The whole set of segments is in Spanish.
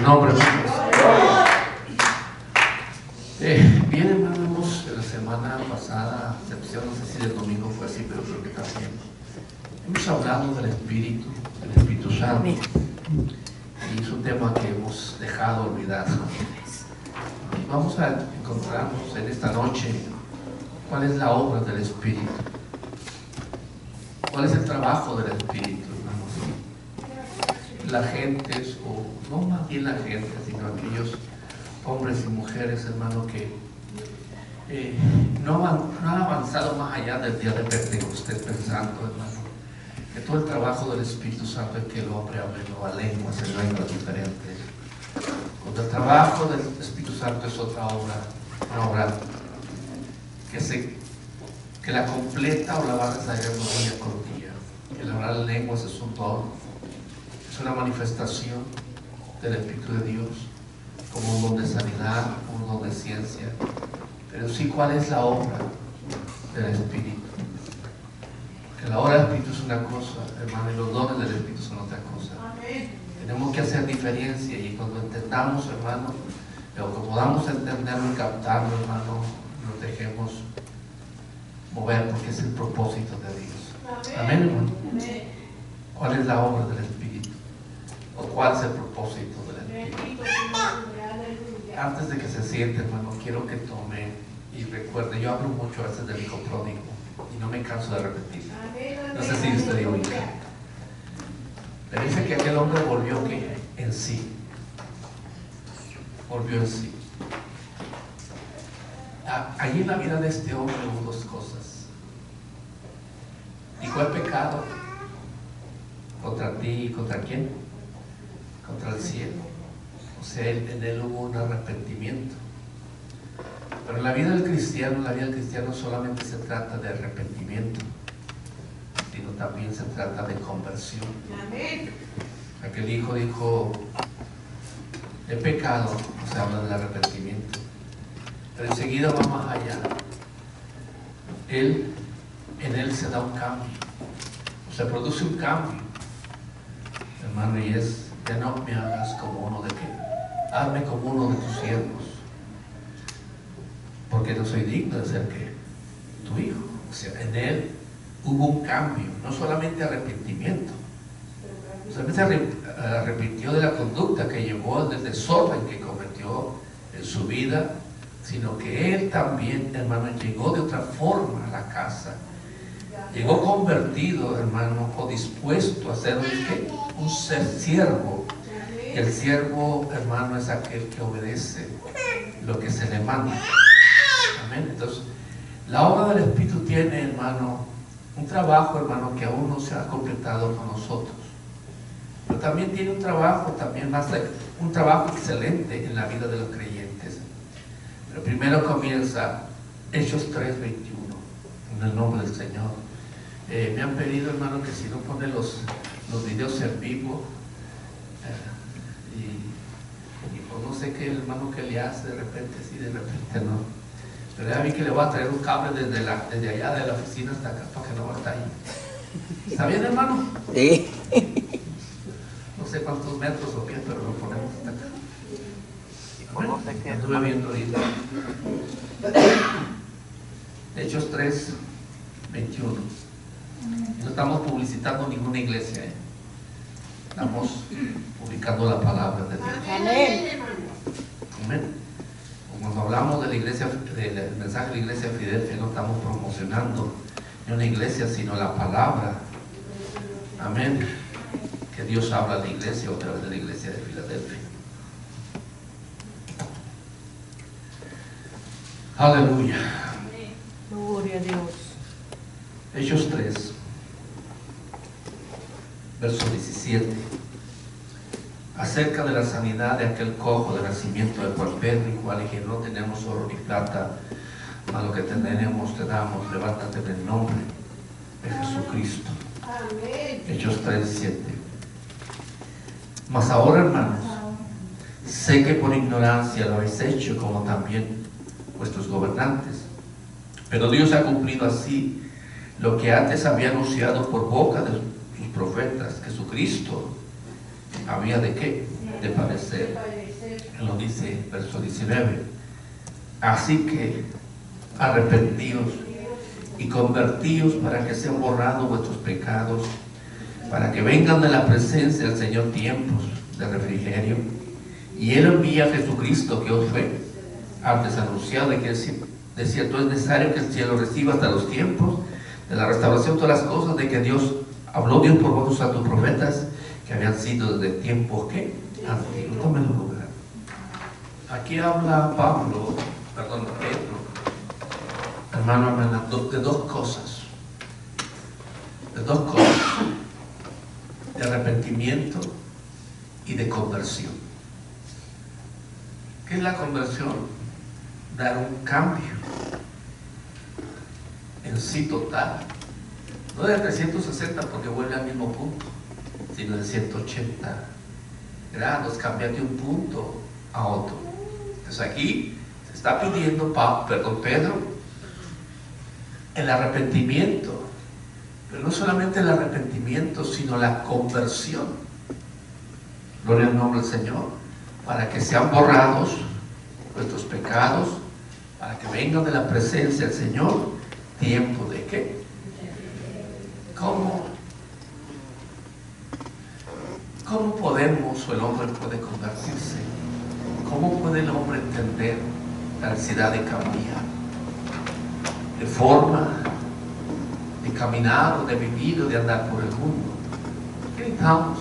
nombre, hermanos. Bien, hermanos, la semana pasada, excepción, no sé si el domingo fue así, pero creo que también hemos hablado del Espíritu Santo, y es un tema que hemos dejado olvidado. Vamos a encontrarnos en esta noche cuál es la obra del Espíritu, cuál es el trabajo del Espíritu, hermanos. La gente, o no más bien la gente, sino aquellos hombres y mujeres, hermano, que no han avanzado más allá del día de Pentecostés, pensando, hermano, que todo el trabajo del Espíritu Santo es que el hombre hable nuevas lenguas en lenguas diferentes. Cuando el trabajo del Espíritu Santo es otra obra, una obra que la completa o la va desarrollando día con día. El hablar lenguas es un don, es una manifestación del Espíritu de Dios, como un don de sanidad, un don de ciencia. Pero sí, ¿cuál es la obra del Espíritu? Que la obra del Espíritu es una cosa, hermano, y los dones del Espíritu son otra cosa. Amén. Tenemos que hacer diferencia, y cuando entendamos, hermano, o que podamos entenderlo y captarlo, hermano, nos dejemos mover, porque es el propósito de Dios. Amén, hermano. Amén. ¿Cuál es la obra del Espíritu? ¿O cuál es el propósito del Espíritu? Antes de que se siente, hermano, quiero que tome y recuerde. Yo hablo mucho a veces del hijo pródigo y no me canso de repetir. No sé si usted dijo hija. Pero dice que aquel hombre volvió ¿qué? En sí. Volvió en sí. Allí en la vida de este hombre hubo dos cosas. Dijo: el pecado contra ti y contra quién? Contra el cielo. O sea, en él hubo un arrepentimiento. Pero en la vida del cristiano solamente se trata de arrepentimiento, sino también se trata de conversión. Amén. Aquel hijo dijo: he pecado, o sea, habla del arrepentimiento. Pero enseguida va más allá. En él se da un cambio, se produce un cambio, hermano, y es: ya no me hagas como uno de qué. Hazme como uno de tus siervos, porque no soy digno de ser ¿qué? Tu hijo. O sea, en él hubo un cambio, no solamente arrepentimiento. O sea, se arrepintió de la conducta que llevó, del desorden que cometió en su vida, sino que él también, hermano, llegó de otra forma a la casa. Llegó convertido, hermano, o dispuesto a ser un ser siervo. Y el siervo, hermano, es aquel que obedece lo que se le manda. Amén. Entonces, la obra del Espíritu tiene, hermano, un trabajo, hermano, que aún no se ha completado con nosotros. Pero también tiene un trabajo, un trabajo excelente en la vida de los creyentes. Pero primero comienza Hechos 3:21, en el nombre del Señor. Me han pedido, hermano, que si no pone los videos en vivo, y pues no sé qué, hermano, que le hace de repente sí, de repente no. Pero ya vi que le voy a traer un cable desde allá de la oficina hasta acá para que no vaya ahí. ¿Está bien, hermano? Sí. No sé cuántos metros o qué, pero lo ponemos hasta acá. Bueno, estuve viendo ahorita. Hechos 3:21. No estamos publicitando ninguna iglesia, ¿eh? Estamos publicando la palabra de Dios. Amén. Amén. Cuando hablamos de la iglesia, del mensaje de la iglesia de Filadelfia, no estamos promocionando ni una iglesia, sino la palabra. Amén. Que Dios habla a la iglesia a través de la iglesia de Filadelfia. Aleluya. Gloria a Dios. Hechos 3, verso 17. Acerca de la sanidad de aquel cojo de nacimiento, del cual Pedro y Juan dijeron: no tenemos oro ni plata, mas lo que tenemos te damos. Levántate en el nombre de Jesucristo. Amén. Hechos 3:7. Mas ahora, hermanos, sé que por ignorancia lo habéis hecho, como también vuestros gobernantes. Pero Dios ha cumplido así lo que antes había anunciado por boca de sus profetas: Jesucristo había de qué? de padecer. Él lo dice, verso 19. Así que arrepentíos y convertíos para que sean borrados vuestros pecados, para que vengan de la presencia del Señor tiempos de refrigerio. Y Él envía a Jesucristo, que os fue antes anunciado, de que de cierto es necesario que el cielo reciba hasta los tiempos de la restauración todas las cosas, de que habló Dios por vosotros a tus profetas, que habían sido desde tiempos que antiguos. Tomen lugar. Aquí habla Pedro, hermano, de dos cosas, de arrepentimiento y de conversión. ¿Qué es la conversión? Dar un cambio en sí total, no de 360 porque vuelve al mismo punto, sino de 180 grados, cambiar de un punto a otro. Entonces aquí se está pidiendo Pedro el arrepentimiento, pero no solamente el arrepentimiento, sino la conversión. Gloria al nombre del Señor, para que sean borrados nuestros pecados, para que vengan de la presencia del Señor tiempo de qué. ¿Cómo podemos, o el hombre puede convertirse? ¿Cómo puede el hombre entender la necesidad de cambiar de forma, de caminar o de vivir o de andar por el mundo? ¿Qué necesitamos?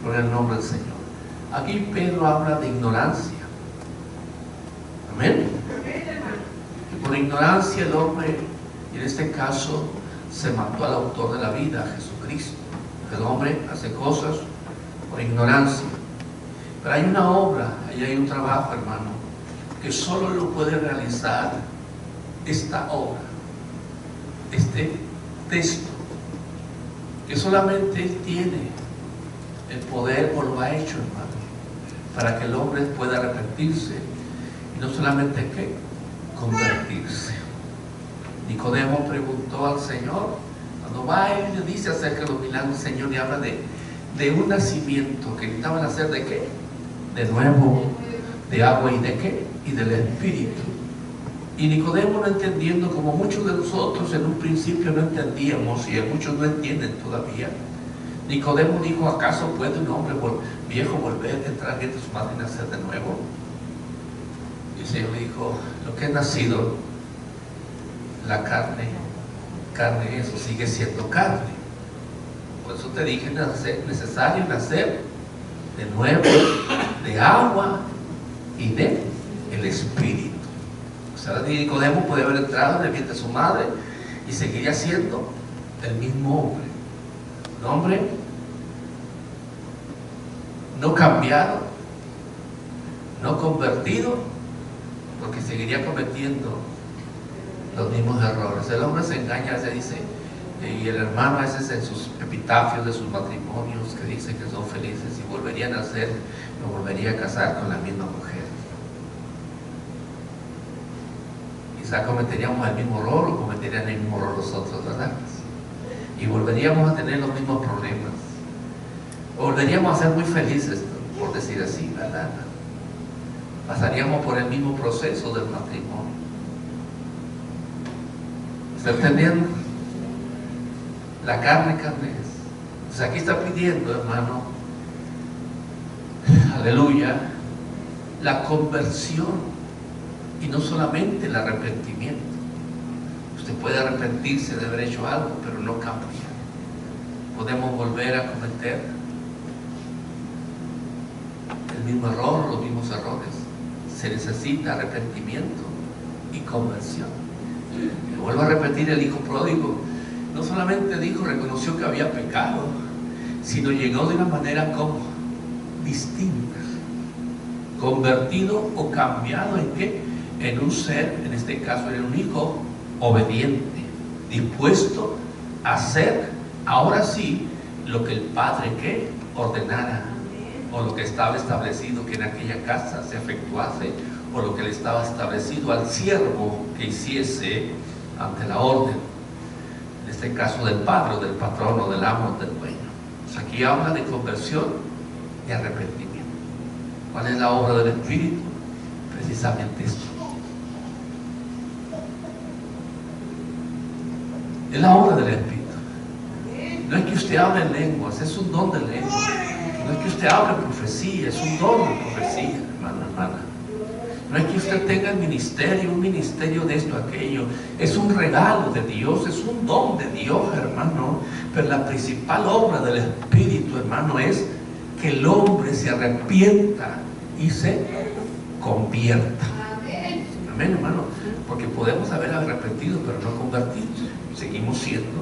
Por el nombre del Señor. Aquí Pedro habla de ignorancia. Amén. Y por ignorancia el hombre, en este caso, se mató al autor de la vida, a Jesucristo. El hombre hace cosas por ignorancia. Pero hay una obra, y hay un trabajo, hermano, que solo lo puede realizar esta obra, este texto, que solamente Él tiene el poder, o lo ha hecho, hermano, para que el hombre pueda arrepentirse, y no solamente que convertirse. Nicodemo preguntó al Señor, cuando va él le dice acerca de los milagros, el Señor le habla de un nacimiento que necesitaban hacer de qué, de nuevo, de agua y de qué, y del Espíritu. Y Nicodemo, no entendiendo, como muchos de nosotros en un principio no entendíamos, y muchos no entienden todavía, Nicodemo dijo: ¿acaso puede un hombre viejo volver a entrar dentro de su madre y nacer de nuevo? Y el Señor dijo: lo que es nacido, la carne, eso sigue siendo carne. Por eso te dije, necesario nacer de nuevo, de agua y de el Espíritu. O sea, Nicodemo puede haber entrado en el vientre de su madre y seguiría siendo el mismo hombre. Un hombre no cambiado, no convertido, porque seguiría cometiendo los mismos errores. El hombre se engaña, se dice, y el hermano a veces en sus epitafios de sus matrimonios, que dice que son felices y volverían a ser, me volvería a casar con la misma mujer. Quizá cometeríamos el mismo error, o cometerían el mismo error los otros, ¿verdad? Y volveríamos a tener los mismos problemas, volveríamos a ser muy felices, por decir así, ¿verdad? Pasaríamos por el mismo proceso del matrimonio. ¿Está entendiendo? La carne es. Entonces aquí está pidiendo, hermano, aleluya, la conversión, y no solamente el arrepentimiento. Usted puede arrepentirse de haber hecho algo, pero no cambia. Podemos volver a cometer el mismo error, los mismos errores. Se necesita arrepentimiento y conversión. Y vuelvo a repetir, el hijo pródigo no solamente reconoció que había pecado, sino llegó de una manera como distinta, convertido o cambiado en qué, en un ser, en este caso en un hijo obediente, dispuesto a hacer ahora sí lo que el padre que ordenara, o lo que estaba establecido que en aquella casa se efectuase, o lo que le estaba establecido al siervo que hiciese ante la orden, en este caso del padre, o del patrón, o del amo, o del dueño. Pues aquí habla de conversión y arrepentimiento. ¿Cuál es la obra del Espíritu? Precisamente esto. Es la obra del Espíritu. No es que usted hable en lenguas, es un don de lenguas. No es que usted hable profecía, es un don de profecía, hermano, hermana. No es que usted tenga el ministerio, un ministerio de esto, aquello. Es un regalo de Dios, es un don de Dios, hermano. Pero la principal obra del Espíritu, hermano, es que el hombre se arrepienta y se convierta. Amén, hermano. Porque podemos haber arrepentido, pero no convertidos. Seguimos siendo,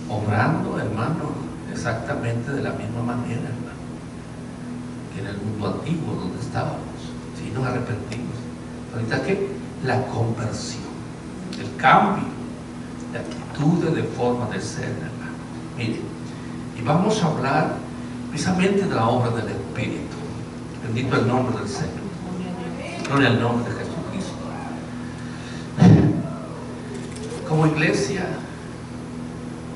obrando, hermano, exactamente de la misma manera, hermano, que en el mundo antiguo donde estábamos. Si nos arrepentimos. Ahorita, ¿qué? La conversión, el cambio de actitudes, de forma de ser, hermano. Miren, y vamos a hablar precisamente de la obra del Espíritu. Bendito el nombre del Señor. Gloria al nombre de Jesucristo. Como iglesia,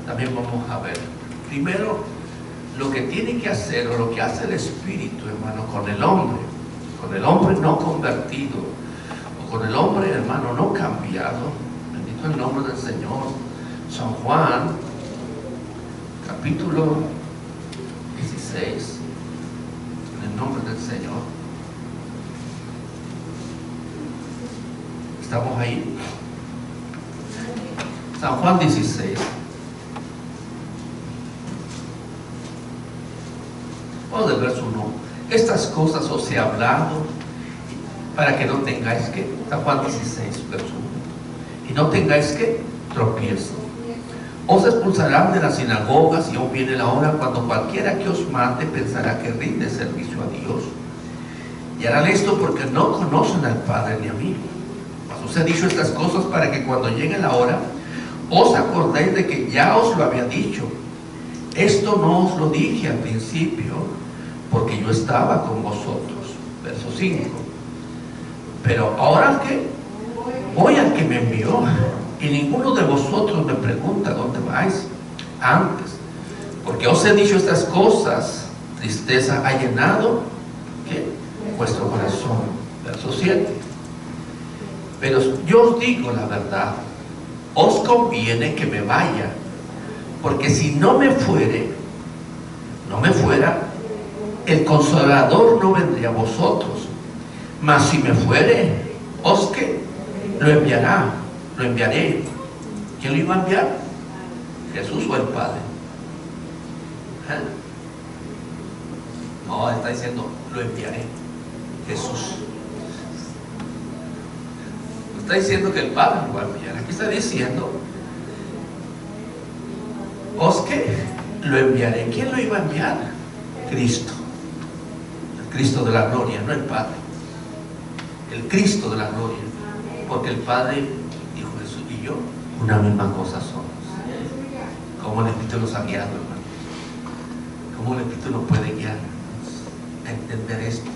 también vamos a ver, primero, lo que tiene que hacer, o lo que hace el Espíritu, hermano, con el hombre no convertido, o con el hombre, hermano, no cambiado. Bendito el nombre del Señor. San Juan, capítulo 16, en el nombre del Señor. ¿Estamos ahí? San Juan 16. Vamos del verso 1. Estas cosas os he hablado para que no tengáis que, San Juan 16, verso 1, y no tengáis que tropiezo. Os expulsarán de las sinagogas, y aún viene la hora cuando cualquiera que os mate pensará que rinde servicio a Dios. Y harán esto porque no conocen al Padre ni a mí. Mas os he dicho estas cosas para que cuando llegue la hora os acordéis de que ya os lo había dicho. Esto no os lo dije al principio, porque yo estaba con vosotros. Verso 5. Pero ahora que voy al que me envió, y ninguno de vosotros me pregunta dónde vais. Antes, porque os he dicho estas cosas, tristeza ha llenado, ¿qué? Vuestro corazón. Verso 7. Pero yo os digo la verdad, os conviene que me vaya, porque si no me fuera, el Consolador no vendría a vosotros. Mas si me fuere, os que lo enviaré. ¿Quién lo iba a enviar? ¿Jesús o el Padre? No, está diciendo, lo enviaré. Jesús. Está diciendo que el Padre lo va a enviar. Aquí está diciendo, os que lo enviaré. ¿Quién lo iba a enviar? Cristo. El Cristo de la gloria, no el Padre. El Cristo de la gloria. Porque el Padre, dijo Jesús, y yo, una misma cosa somos. ¿Cómo el Espíritu nos ha guiado, hermano? ¿Cómo el Espíritu nos puede guiar a entender esto?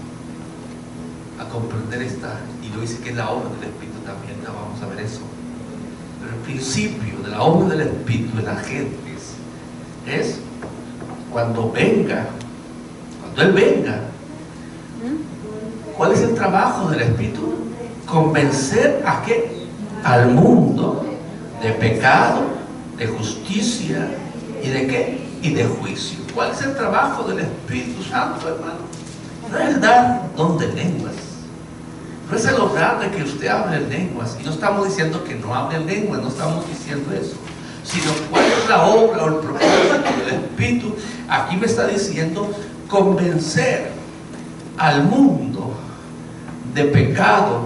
A comprender esta, y lo dice que es la obra del Espíritu también, ya vamos a ver eso. Pero el principio de la obra del Espíritu en la gente es cuando venga, cuando Él venga. ¿Cuál es el trabajo del Espíritu? Convencer a qué? Al mundo de pecado, de justicia y de qué? Y de juicio. ¿Cuál es el trabajo del Espíritu Santo, hermano? No es dar don de lenguas. No es el lograr de que usted hable en lenguas. Y no estamos diciendo que no hable en lenguas, no estamos diciendo eso. Sino cuál es la obra o el propósito del Espíritu. Aquí me está diciendo convencer al mundo de pecado,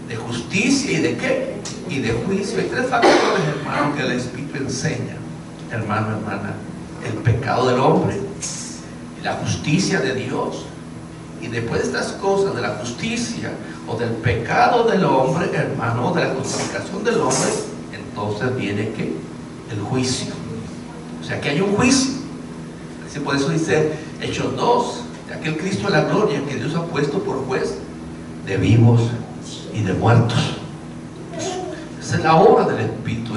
de justicia y de qué? Y de juicio. Hay tres factores, hermano, que el Espíritu enseña, hermano, hermana. El pecado del hombre, la justicia de Dios. Y después de estas cosas, de la justicia o del pecado del hombre, hermano, de la justificación del hombre, entonces viene ¿qué? El juicio. O sea que hay un juicio. Así por eso dice Hechos 2, de aquel Cristo de la gloria que Dios ha puesto por juez de vivos y de muertos. Esa es la obra del Espíritu.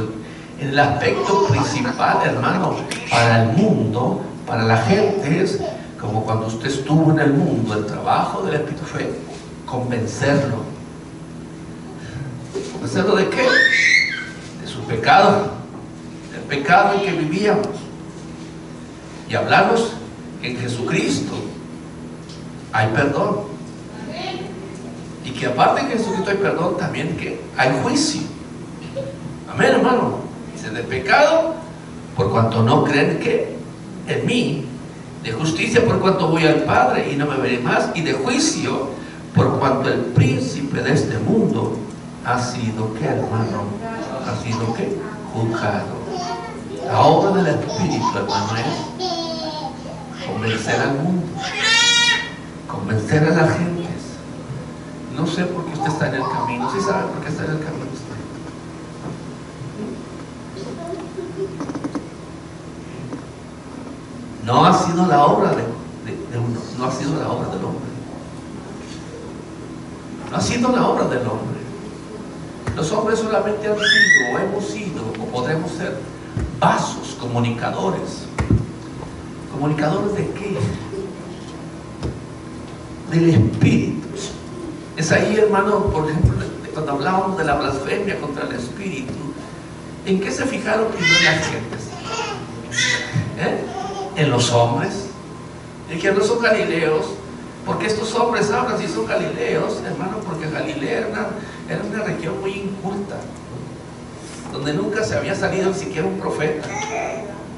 En el aspecto principal, hermano, para el mundo, para la gente, es como cuando usted estuvo en el mundo. El trabajo del Espíritu fue convencerlo. ¿Convencerlo de qué? De su pecado, del pecado en que vivíamos, y hablarnos que en Jesucristo hay perdón, y que aparte de Jesucristo hay perdón, también que hay juicio. Amén, hermano. Dice: de pecado por cuanto no creen que en mí, de justicia por cuanto voy al Padre y no me veré más, y de juicio por cuanto el príncipe de este mundo ha sido, ¿qué, hermano? Ha sido, ¿qué? Juzgado. La obra del Espíritu, hermano, es convencer al mundo, convencer a la gente. No sé por qué usted está en el camino. ¿Sí sabe por qué está en el camino usted? No ha sido la obra de uno, no ha sido la obra del hombre. No ha sido la obra del hombre. Los hombres solamente han sido, o hemos sido, o podremos ser vasos, comunicadores. ¿Comunicadores de qué? Del Espíritu. Es ahí, hermano, por ejemplo, cuando hablábamos de la blasfemia contra el Espíritu, ¿en qué se fijaron primero las gentes? En los hombres. Dijeron: no son galileos. Porque estos hombres hablan si son galileos, hermano, porque Galilea era una región muy inculta, donde nunca se había salido ni siquiera un profeta,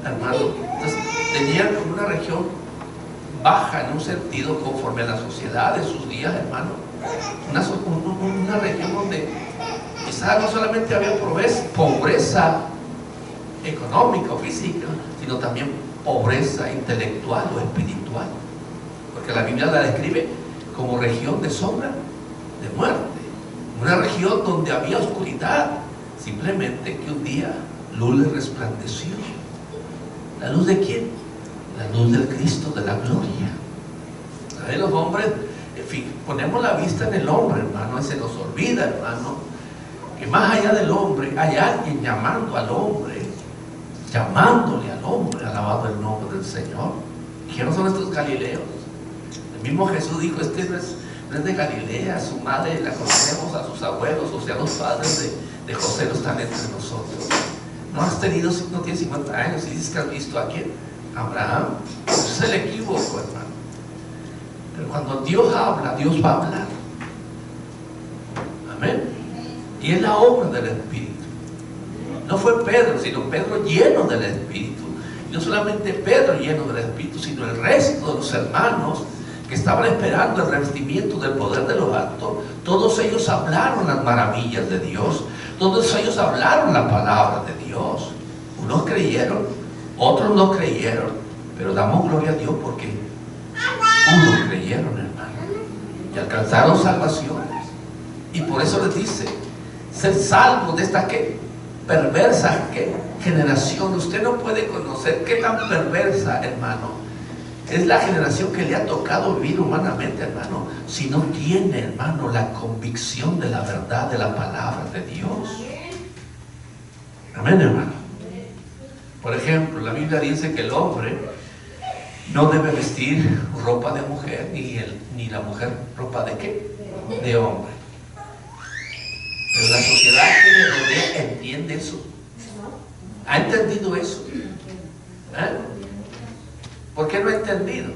hermano. Entonces tenían como una región baja en un sentido conforme a la sociedad de sus días, hermano. Una región donde quizás no solamente había pobreza económica o física, sino también pobreza intelectual o espiritual, porque la Biblia la describe como región de sombra de muerte, una región donde había oscuridad, simplemente que un día luz le resplandeció. ¿La luz de quién? La luz del Cristo de la gloria. ¿Saben? Los hombres, en fin, ponemos la vista en el hombre, hermano, y se nos olvida, hermano, que más allá del hombre hay alguien llamando al hombre, llamándole al hombre, alabado el nombre del Señor. ¿Quiénes son estos galileos? El mismo Jesús dijo: este no es de Galilea, a su madre la conocemos, a sus abuelos, o sea, los padres de José no están entre nosotros. No tienes 50 años y dices que has visto a quién, Abraham. Ese es el equívoco, hermano. Pero cuando Dios habla, Dios va a hablar. Amén. Y es la obra del Espíritu. No fue Pedro, sino Pedro lleno del Espíritu. Y no solamente Pedro lleno del Espíritu, sino el resto de los hermanos que estaban esperando el revestimiento del poder de lo alto. Todos ellos hablaron las maravillas de Dios. Todos ellos hablaron la palabra de Dios. Unos creyeron, otros no creyeron, pero damos gloria a Dios porque unos creyeron, hermano, y alcanzaron salvaciones. Y por eso les dice: ser salvos de esta ¿qué? Perversa ¿qué? Generación. Usted no puede conocer qué tan perversa, hermano, es la generación que le ha tocado vivir humanamente, hermano, si no tiene, hermano, la convicción de la verdad de la palabra de Dios. Amén, hermano. Por ejemplo, la Biblia dice que el hombre no debe vestir ropa de mujer, ni la mujer ropa de ¿qué? De hombre. Pero la sociedad que le rodea entiende eso. ¿Ha entendido eso? ¿Por qué no ha entendido?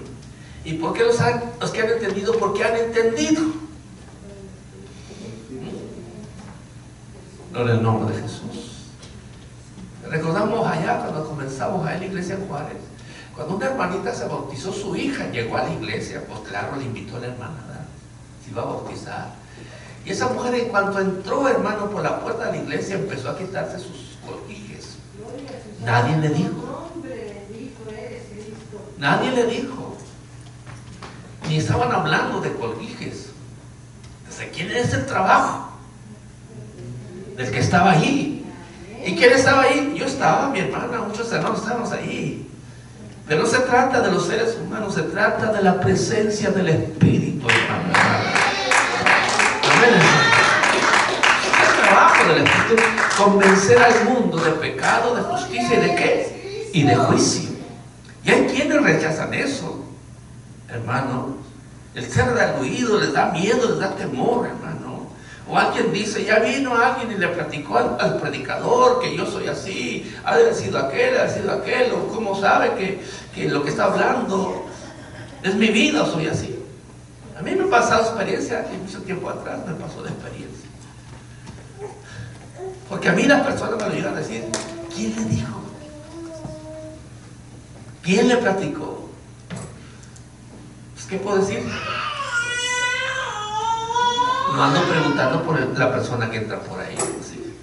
¿Y por qué los que han entendido? ¿Por qué han entendido? Gloria al nombre de Jesús. Recordamos allá cuando comenzamos a ir a la iglesia en Juárez, cuando una hermanita se bautizó, su hija llegó a la iglesia, pues claro, le invitó a la hermana, ¿verdad? Se iba a bautizar. Y esa mujer, en cuanto entró, hermano, por la puerta de la iglesia, empezó a quitarse sus colguijes. Nadie le dijo. Nadie le dijo. Ni estaban hablando de colguijes. ¿De quién es el trabajo? Del que estaba ahí. ¿Y quién estaba ahí? Yo estaba, mi hermana, muchos hermanos estábamos ahí. Pero no se trata de los seres humanos, se trata de la presencia del Espíritu, hermano. Amén. El trabajo del Espíritu es convencer al mundo de pecado, de justicia y de qué? Y de juicio. Y hay quienes rechazan eso. hermano. El ser redarguido les da miedo, les da temor, hermano. O alguien dice, ya vino alguien y le platicó al predicador que yo soy así, ha de haber sido aquel, o cómo sabe que lo que está hablando es mi vida, o soy así. A mí me ha pasado experiencia, y mucho tiempo atrás me pasó de experiencia. Porque a mí las personas me lo llegan a decir, ¿quién le dijo? ¿Quién le platicó? Pues, ¿qué puedo decir? No ando preguntando por la persona que entra por ahí, ¿sí?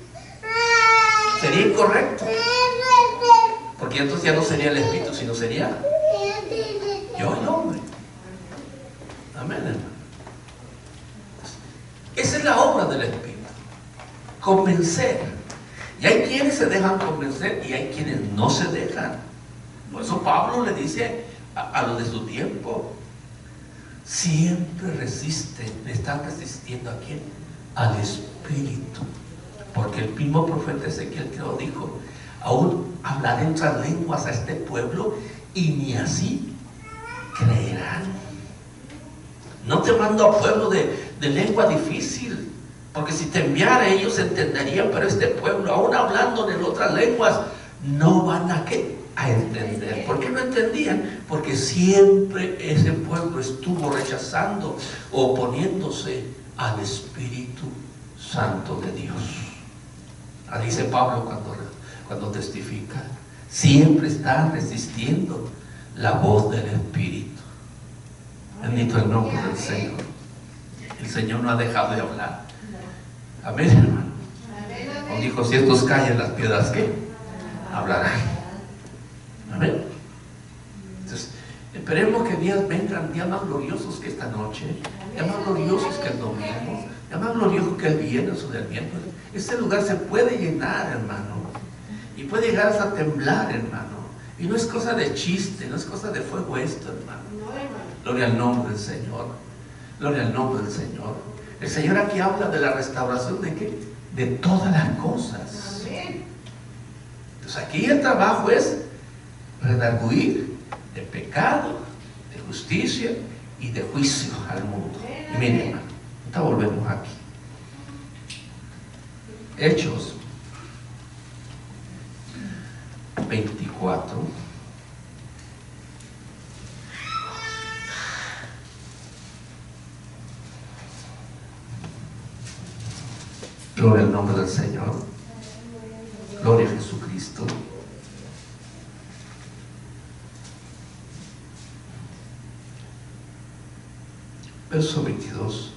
Sería incorrecto, porque entonces ya no sería el espíritu, sino sería yo el hombre. Amén, hermano. Esa es la obra del espíritu, convencer. Y hay quienes se dejan convencer y hay quienes no se dejan. Por eso Pablo le dice a los de su tiempo, siempre resisten, le están resistiendo ¿a quién? Al espíritu. Porque el mismo profeta Ezequiel que lo dijo, aún hablaré en otras lenguas a este pueblo y ni así creerán. No te mando a pueblo de lengua difícil, porque si te enviara ellos entenderían, pero este pueblo, aún hablando en otras lenguas, no van a ¿qué? A entender. ¿Por qué no entendían? Porque siempre ese pueblo estuvo rechazando, oponiéndose al Espíritu Santo de Dios. Dice Pablo cuando testifica, siempre están resistiendo la voz del Espíritu. Bendito el nombre del Señor. El Señor no ha dejado de hablar. Amén, hermano. Como dijo, si estos callan, las piedras ¿qué? Hablarán. Amén. Entonces, esperemos que días vengan, días más gloriosos que esta noche, días más gloriosos que el domingo, días más gloriosos que el viernes o del miércoles. Ese lugar se puede llenar, hermano, y puede llegar hasta temblar, hermano. Y no es cosa de chiste, no es cosa de fuego esto, hermano. Gloria al nombre del Señor. Gloria al nombre del Señor. El Señor aquí habla de la restauración de ¿qué? De todas las cosas. Entonces aquí el trabajo es redarguir de pecado, de justicia y de juicio al mundo. Y miren, hermano, ahorita volvemos aquí. Hechos 24. Gloria al nombre del Señor. Gloria a Jesucristo. Verso 22.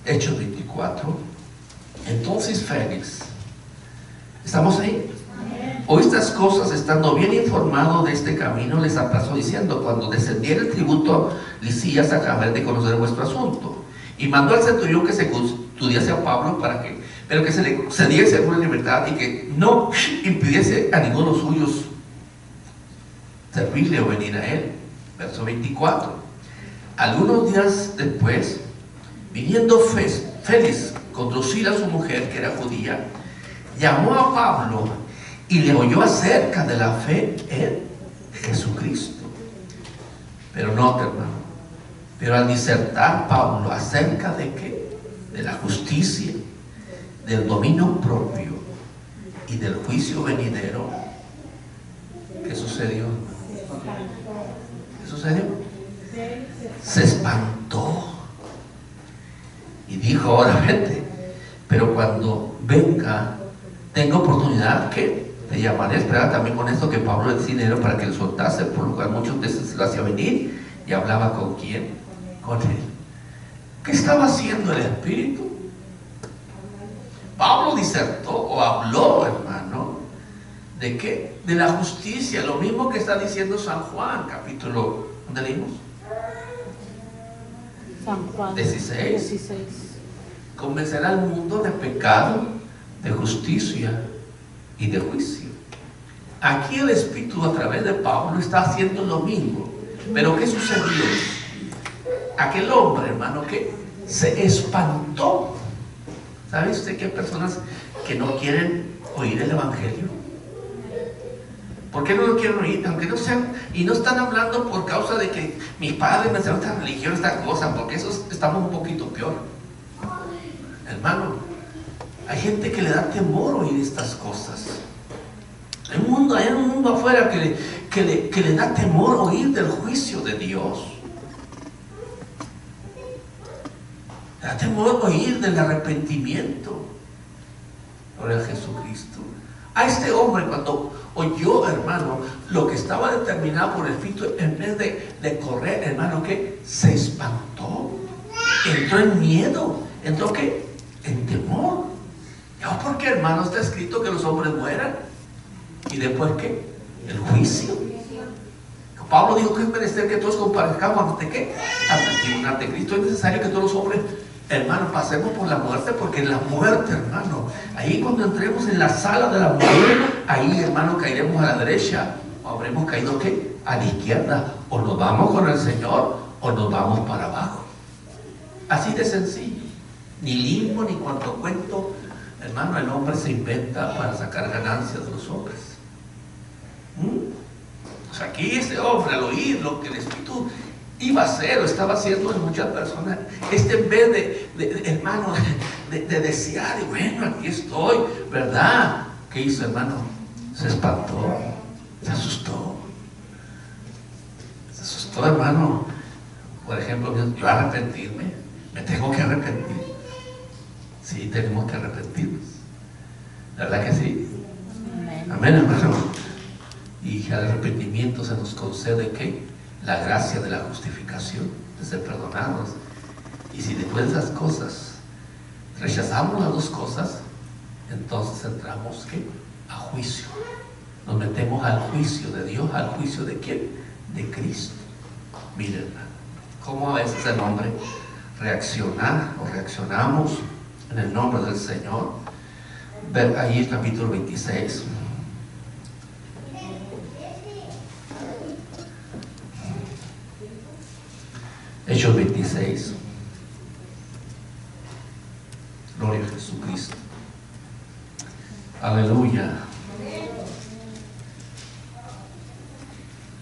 Hechos 24. Entonces Félix, ¿estamos ahí? O estas cosas, estando bien informado de este camino, les aplazó diciendo, cuando descendiera el tributo, Lisías acabé de conocer vuestro asunto. Y mandó al centurión que se custodiase a Pablo pero que se le cediese alguna libertad y que no impidiese a ninguno de los suyos servirle o venir a él. Verso 24. Algunos días después, viniendo Félix conducir a su mujer, que era judía, llamó a Pablo y le oyó acerca de la fe en Jesucristo. Pero no, hermano. Pero al disertar Pablo acerca de ¿qué? De la justicia, del dominio propio y del juicio venidero, ¿qué sucedió? ¿Qué sucedió? Se espantó y dijo, ahora vete, pero cuando venga, tenga oportunidad que te llamaré. Esperaba también con esto que Pablo le decía dinero para que le soltase, por lo cual muchas veces lo hacía venir y hablaba con quién, con él. ¿Qué estaba haciendo el Espíritu? Pablo disertó o habló, hermano, ¿de qué? De la justicia, lo mismo que está diciendo San Juan, capítulo, ¿dónde leímos? San Juan 16. Convencer al mundo de pecado, de justicia y de juicio. Aquí el Espíritu a través de Pablo está haciendo lo mismo. Pero ¿qué sucedió? Aquel hombre, hermano, que se espantó. ¿Sabe usted que hay personas que no quieren oír el Evangelio? ¿Por qué no lo quieren oír? Aunque no sean, y no están hablando por causa de que mis padres me enseñaron esta religión, esta cosa, porque eso estamos un poquito peor. Hermano, hay gente que le da temor oír estas cosas. Hay un mundo afuera que le da temor oír del juicio de Dios. Le da temor oír del arrepentimiento. Gloria a Jesucristo. A este hombre, cuando oyó, hermano, lo que estaba determinado por el Espíritu, en vez de correr, hermano, que se espantó, entró en miedo, entró ¿qué? En temor. ¿Por qué, hermano? Está escrito que los hombres mueran. ¿Y después qué? El juicio. Pablo dijo que es menester que todos comparezcamos ante ¿qué? Ante el tribunal de Cristo. Es necesario que todos los hombres, hermano, pasemos por la muerte, porque en la muerte, hermano, ahí cuando entremos en la sala de la muerte, ahí, hermano, caeremos a la derecha, o habremos caído ¿qué? A la izquierda, o nos vamos con el Señor, o nos vamos para abajo. Así de sencillo. Ni limbo, ni cuanto cuento, hermano, el hombre se inventa para sacar ganancias de los hombres. Pues aquí este hombre, al oír lo que el Espíritu iba a hacer o estaba haciendo en muchas personas, en vez hermano, de desear, y bueno, aquí estoy, ¿verdad? ¿Qué hizo, hermano? Se espantó, se asustó, hermano. Por ejemplo, yo arrepentirme, me tengo que arrepentir. Sí, tenemos que arrepentirnos. ¿Verdad que sí? Amén, hermano. Y al arrepentimiento se nos concede ¿qué? La gracia de la justificación, de ser perdonados. Y si después de esas cosas rechazamos las dos cosas, entonces entramos ¿qué? A juicio. Nos metemos al juicio de Dios. ¿Al juicio de quién? De Cristo. Miren, hermano, cómo a veces el hombre reaccionamos en el nombre del Señor. Ver ahí el capítulo 26. Hechos 26. Gloria a Jesucristo. Aleluya.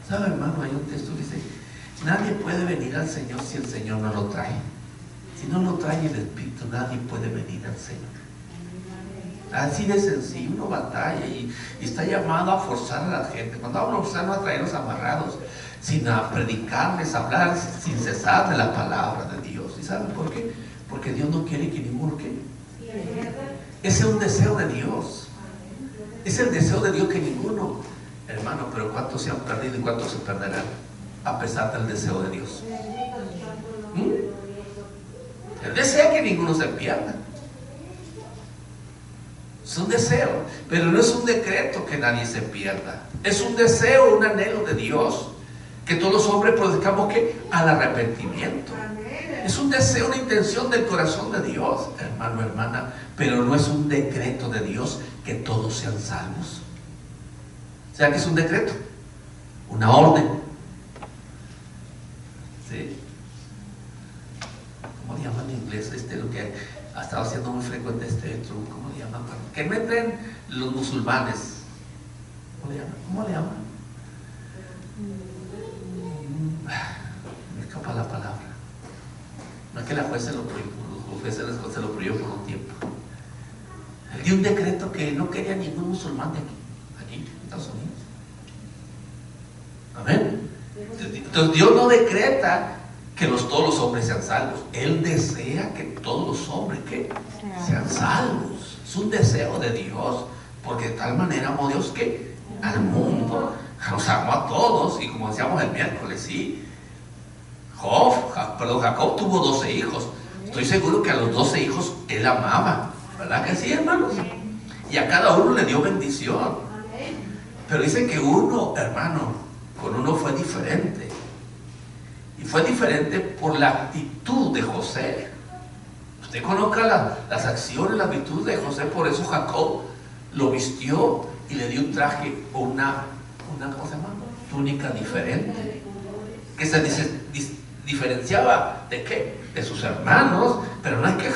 ¿Sabe, hermano? Hay un texto que dice: nadie puede venir al Señor si el Señor no lo trae. Si no lo trae el Espíritu, nadie puede venir al Señor. Así de sencillo. Uno batalla y está llamado a forzar a la gente. Cuando hablo forzar, no a traerlos amarrados, sino a predicarles, a hablar sin cesar de la palabra de Dios. ¿Y saben por qué? Porque Dios no quiere que ninguno ¿qué? Ese es un deseo de Dios. Es el deseo de Dios que ninguno, hermano, pero ¿cuántos se han perdido y cuántos se perderán a pesar del deseo de Dios? Él desea que ninguno se pierda. Es un deseo, pero no es un decreto que nadie se pierda. Es un deseo, un anhelo de Dios, que todos los hombres produzcamos ¿qué? Al arrepentimiento. Es un deseo, una intención del corazón de Dios, hermano, hermana, pero no es un decreto de Dios que todos sean salvos. O sea que es un decreto, una orden. ¿Sí? ¿Cómo le llaman en inglés lo que ha estado haciendo muy frecuente ¿cómo le llaman? Que meten los musulmanes. ¿Cómo le llaman? Me escapa la palabra. No es que la jueza lo prohibió, los jueces se lo prohibió por un tiempo. Él dio un decreto que no quería ningún musulmán de aquí en Estados Unidos. Amén. Entonces Dios no decreta que todos los hombres sean salvos. Él desea que todos los hombres ¿qué? Sean salvos. Es un deseo de Dios, porque de tal manera amó Dios que al mundo, nos amó a todos. Y como decíamos el miércoles, sí, Jacob tuvo 12 hijos. Estoy seguro que a los 12 hijos él amaba, ¿verdad que sí, hermanos? Y a cada uno le dio bendición. Pero dice que uno, hermano, con uno fue diferente. Y fue diferente por la actitud de José. Usted conozca las acciones, las virtudes de José. Por eso Jacob lo vistió y le dio un traje o una ¿cómo se llama? Túnica diferente, que se diferenciaba de qué, de sus hermanos. Pero no es que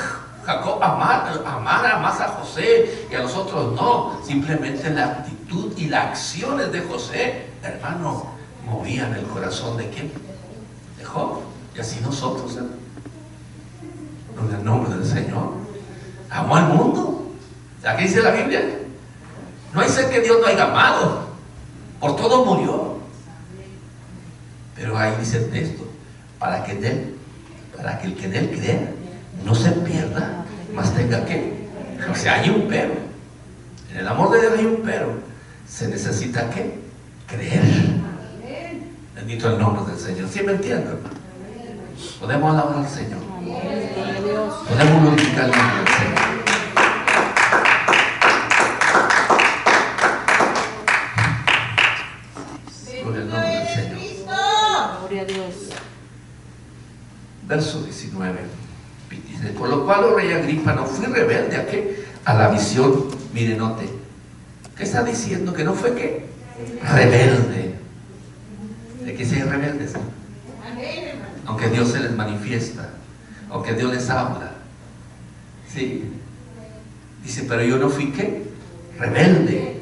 Jacob amara más a José y a los otros no. Simplemente la actitud y las acciones de José, hermano, movían el corazón de ¿quién? De Job. Y así nosotros, en el nombre del Señor, amó al mundo. Aquí dice la Biblia, no hay ser que Dios no haya amado, por todo murió. Pero ahí dice el texto, para que el que en él crea no se pierda, mas tenga que. O sea, hay un pero. En el amor de Dios hay un pero. Se necesita ¿qué? Creer. Bendito el nombre del Señor. ¿Sí me entienden, hermano? Podemos alabar al Señor. Podemos glorificar el nombre del Señor. Gloria al nombre del Señor. Gloria a Dios. Verso 19. Dice, por lo cual, oh rey Agripa, no fui rebelde ¿a qué? A la visión. Mire, note. ¿Qué está diciendo? Que no fue ¿qué? Rebelde. ¿De qué se rebeldes? Aunque Dios se les manifiesta, aunque Dios les habla. Sí. Dice, pero yo no fui ¿qué? Rebelde.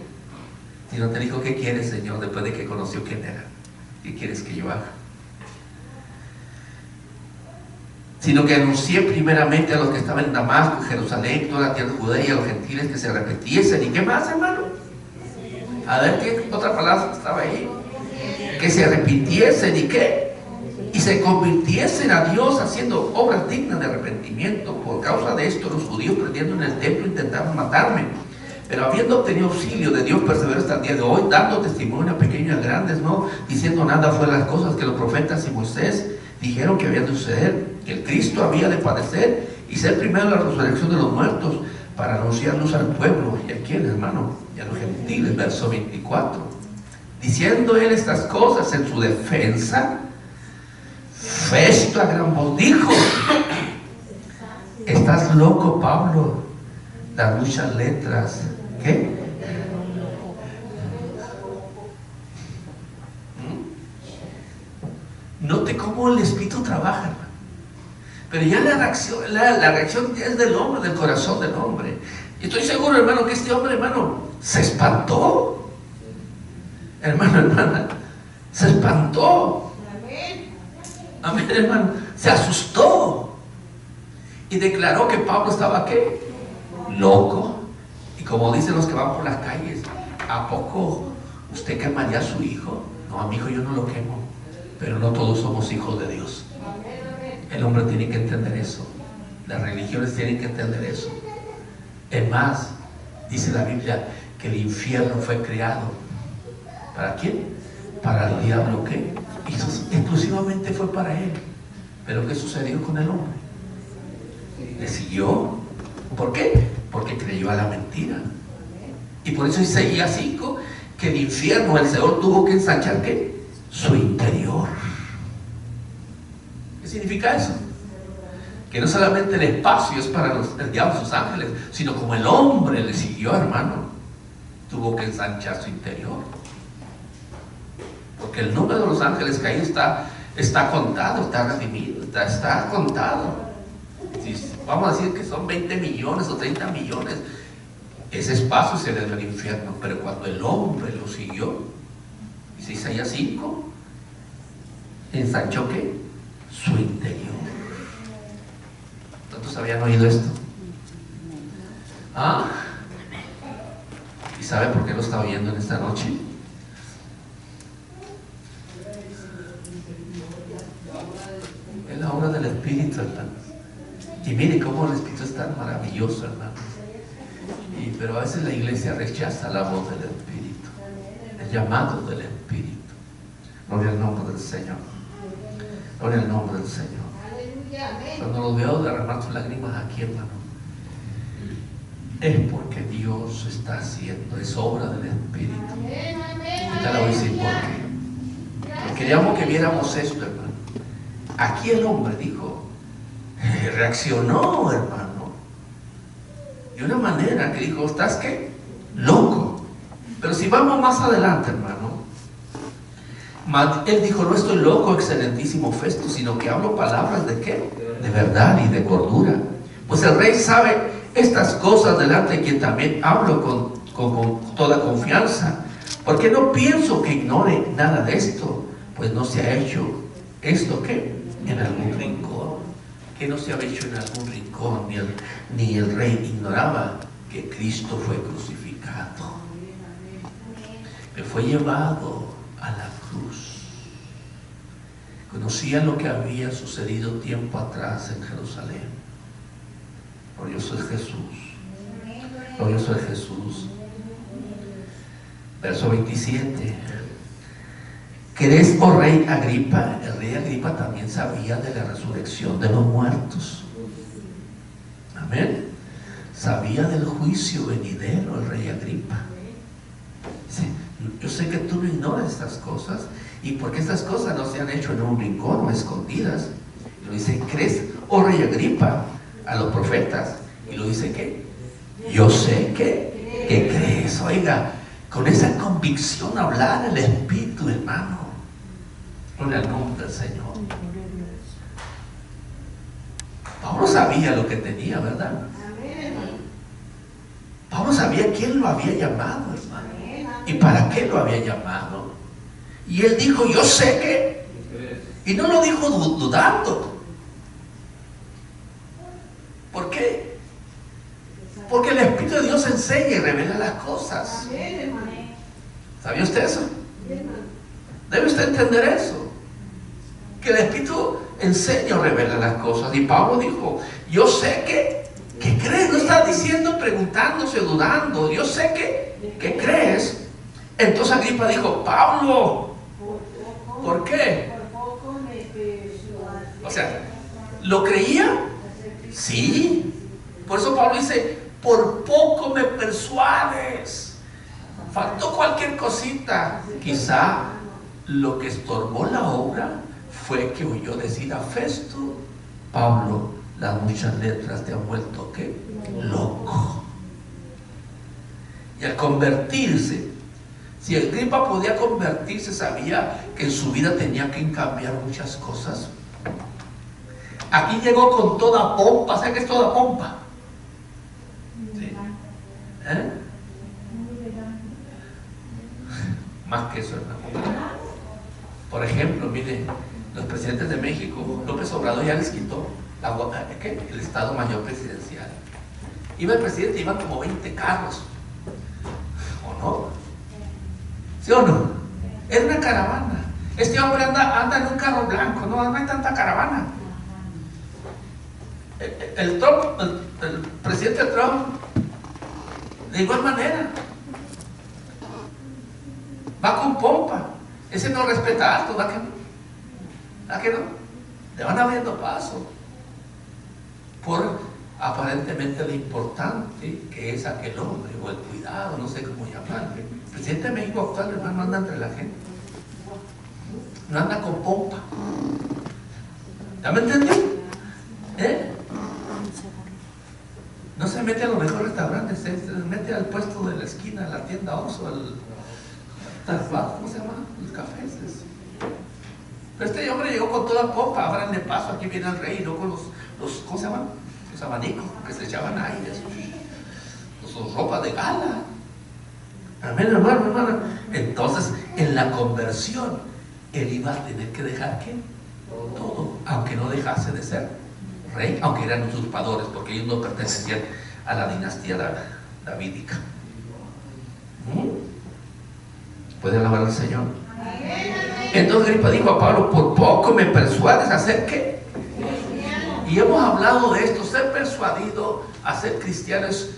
Sino te dijo, ¿qué quieres, Señor? Después de que conoció quién era. ¿Qué quieres que yo haga? Sino que anuncié primeramente a los que estaban en Damasco, Jerusalén, toda la tierra de Judea y a los gentiles que se arrepintiesen. ¿Y qué más, hermano? A ver, ¿qué otra palabra estaba ahí? Que se arrepintiesen y qué, y se convirtiesen a Dios haciendo obras dignas de arrepentimiento. Por causa de esto los judíos, prendiendo en el templo, intentaron matarme, pero habiendo obtenido auxilio de Dios, perseveré hasta el día de hoy, dando testimonio a pequeños y a grandes, no diciendo nada fuera de las cosas que los profetas y Moisés dijeron que habían de suceder, que el Cristo había de padecer y ser primero la resurrección de los muertos, para anunciarnos al pueblo. ¿Y a quién, hermano? Y a los gentiles. Verso 24. Diciendo él estas cosas en su defensa, Festo a gran voz dijo: ¿estás loco, Pablo? Das muchas letras. ¿Qué? Note cómo el Espíritu trabaja, hermano. Pero ya la reacción es del hombre, del corazón del hombre. Y estoy seguro, hermano, que este hombre, hermano, se espantó. Hermano, hermana, se espantó. Amén, hermano. Se asustó. Y declaró que Pablo estaba, ¿qué? Loco. Y como dicen los que van por las calles, ¿a poco usted quemaría a su hijo? No, a mi hijo yo no lo quemo. Pero no todos somos hijos de Dios. El hombre tiene que entender eso. Las religiones tienen que entender eso. Es más, dice la Biblia que el infierno fue creado. ¿Para quién? Para el diablo, ¿qué? Exclusivamente fue para él. Pero ¿qué sucedió con el hombre? Le siguió. ¿Por qué? Porque creyó a la mentira. Y por eso Isaías 5, que el infierno, el Señor tuvo que ensanchar ¿qué? Su interior. ¿Qué significa eso? Que no solamente el espacio es para el diablo y sus ángeles, sino como el hombre le siguió, hermano, tuvo que ensanchar su interior. Porque el número de los ángeles caídos está contado, está redimido, está contado. Si vamos a decir que son 20 millones o 30 millones, ese espacio se le dio al infierno. Pero cuando el hombre lo siguió, dice Isaías 5, ensanchó ¿qué? Su interior. ¿Cuántos habían oído esto? ¿Ah? ¿Y sabe por qué lo está oyendo en esta noche? Es la obra del Espíritu, hermano. Y mire cómo el Espíritu es tan maravilloso, hermano. Pero a veces la iglesia rechaza la voz del Espíritu, el llamado del Espíritu. Gloria al nombre del Señor. Gloria al nombre del Señor. Cuando los veo derramar sus lágrimas aquí, hermano, es porque Dios está haciendo, es obra del Espíritu. Y te la voy a decir por qué. Porque queríamos que viéramos esto, hermano. Aquí el hombre dijo, reaccionó, hermano, de una manera que dijo: ¿estás qué? Loco. Pero si vamos más adelante, hermano, él dijo: no estoy loco, excelentísimo Festo, sino que hablo palabras de qué? De verdad y de cordura. Pues el rey sabe estas cosas, delante de quien también hablo con toda confianza, porque no pienso que ignore nada de esto, pues no se ha hecho esto que en algún rincón, que no se ha hecho en algún rincón, ni el rey ignoraba que Cristo fue crucificado, que fue llevado a la cruz. Conocía lo que había sucedido tiempo atrás en Jerusalén. Glorioso es Jesús. Glorioso es Jesús. Verso 27. ¿Crees, oh rey Agripa? El rey Agripa también sabía de la resurrección de los muertos. Amén. Sabía del juicio venidero el rey Agripa. Dice, yo sé que tú no ignoras estas cosas, y porque estas cosas no se han hecho en un rincón o escondidas. Y lo dice, ¿crees, oh rey Agripa, a los profetas? Y lo dice, ¿qué? Yo sé que crees. Oiga, con esa convicción hablar el Espíritu, hermano, en el nombre del Señor. Pablo sabía lo que tenía, ¿verdad? Pablo sabía quién lo había llamado, hermano, y para qué lo había llamado. Y él dijo, yo sé que. Y no lo dijo dudando. ¿Por qué? Porque el Espíritu de Dios enseña y revela las cosas. ¿Sabía usted eso? Debe usted entender eso, que el Espíritu enseña o revela las cosas. Y Pablo dijo, yo sé que crees. No está diciendo, preguntándose, dudando. Yo sé que crees. Entonces Agripa dijo, Pablo, ¿por qué? O sea, ¿lo creía? Sí. Por eso Pablo dice, por poco me persuades. Faltó cualquier cosita. Quizá lo que estorbó la obra fue que oyó decir a Festo, Pablo, las muchas letras te han vuelto ¿qué? Loco. Y al convertirse, si Agripa podía convertirse, sabía que en su vida tenía que cambiar muchas cosas. Aquí llegó con toda pompa. ¿Sabe qué es toda pompa? ¿Sí? ¿Eh? Más que eso, hermano. Por ejemplo, miren, los presidentes de México, López Obrador ya les quitó el Estado Mayor Presidencial. Iba el presidente, iban como 20 carros. ¿O no? ¿Sí o no? Era una caravana. Este hombre anda en un carro blanco, no hay tanta caravana. El presidente Trump, de igual manera, va con pompa. Ese no respeta alto, ¿va que no? ¿Va que no? Le van abriendo paso por aparentemente lo importante que es aquel hombre, o el cuidado, no sé cómo llamarle. El presidente de México actual, hermano, no anda entre la gente, no anda con pompa. ¿Ya me entendí? No se mete a los mejores restaurantes, se mete al puesto de la esquina, a la tienda Oxxo, ¿cómo se llama? Los cafés. Pero este hombre llegó con toda pompa, ábranle paso, aquí viene el rey, y luego los ¿cómo se llaman? Los abanicos, que se echaban aire, sus ropas de gala. Amén, hermano. Entonces, en la conversión, él iba a tener que dejar ¿qué? Todo, aunque no dejase de ser rey, aunque eran usurpadores, porque ellos no pertenecían a la dinastía davídica. ¿Puede alabar al Señor? Entonces Agripa dijo a Pablo, por poco me persuades a hacer ¿qué? Y hemos hablado de esto, ser persuadido a ser cristianos.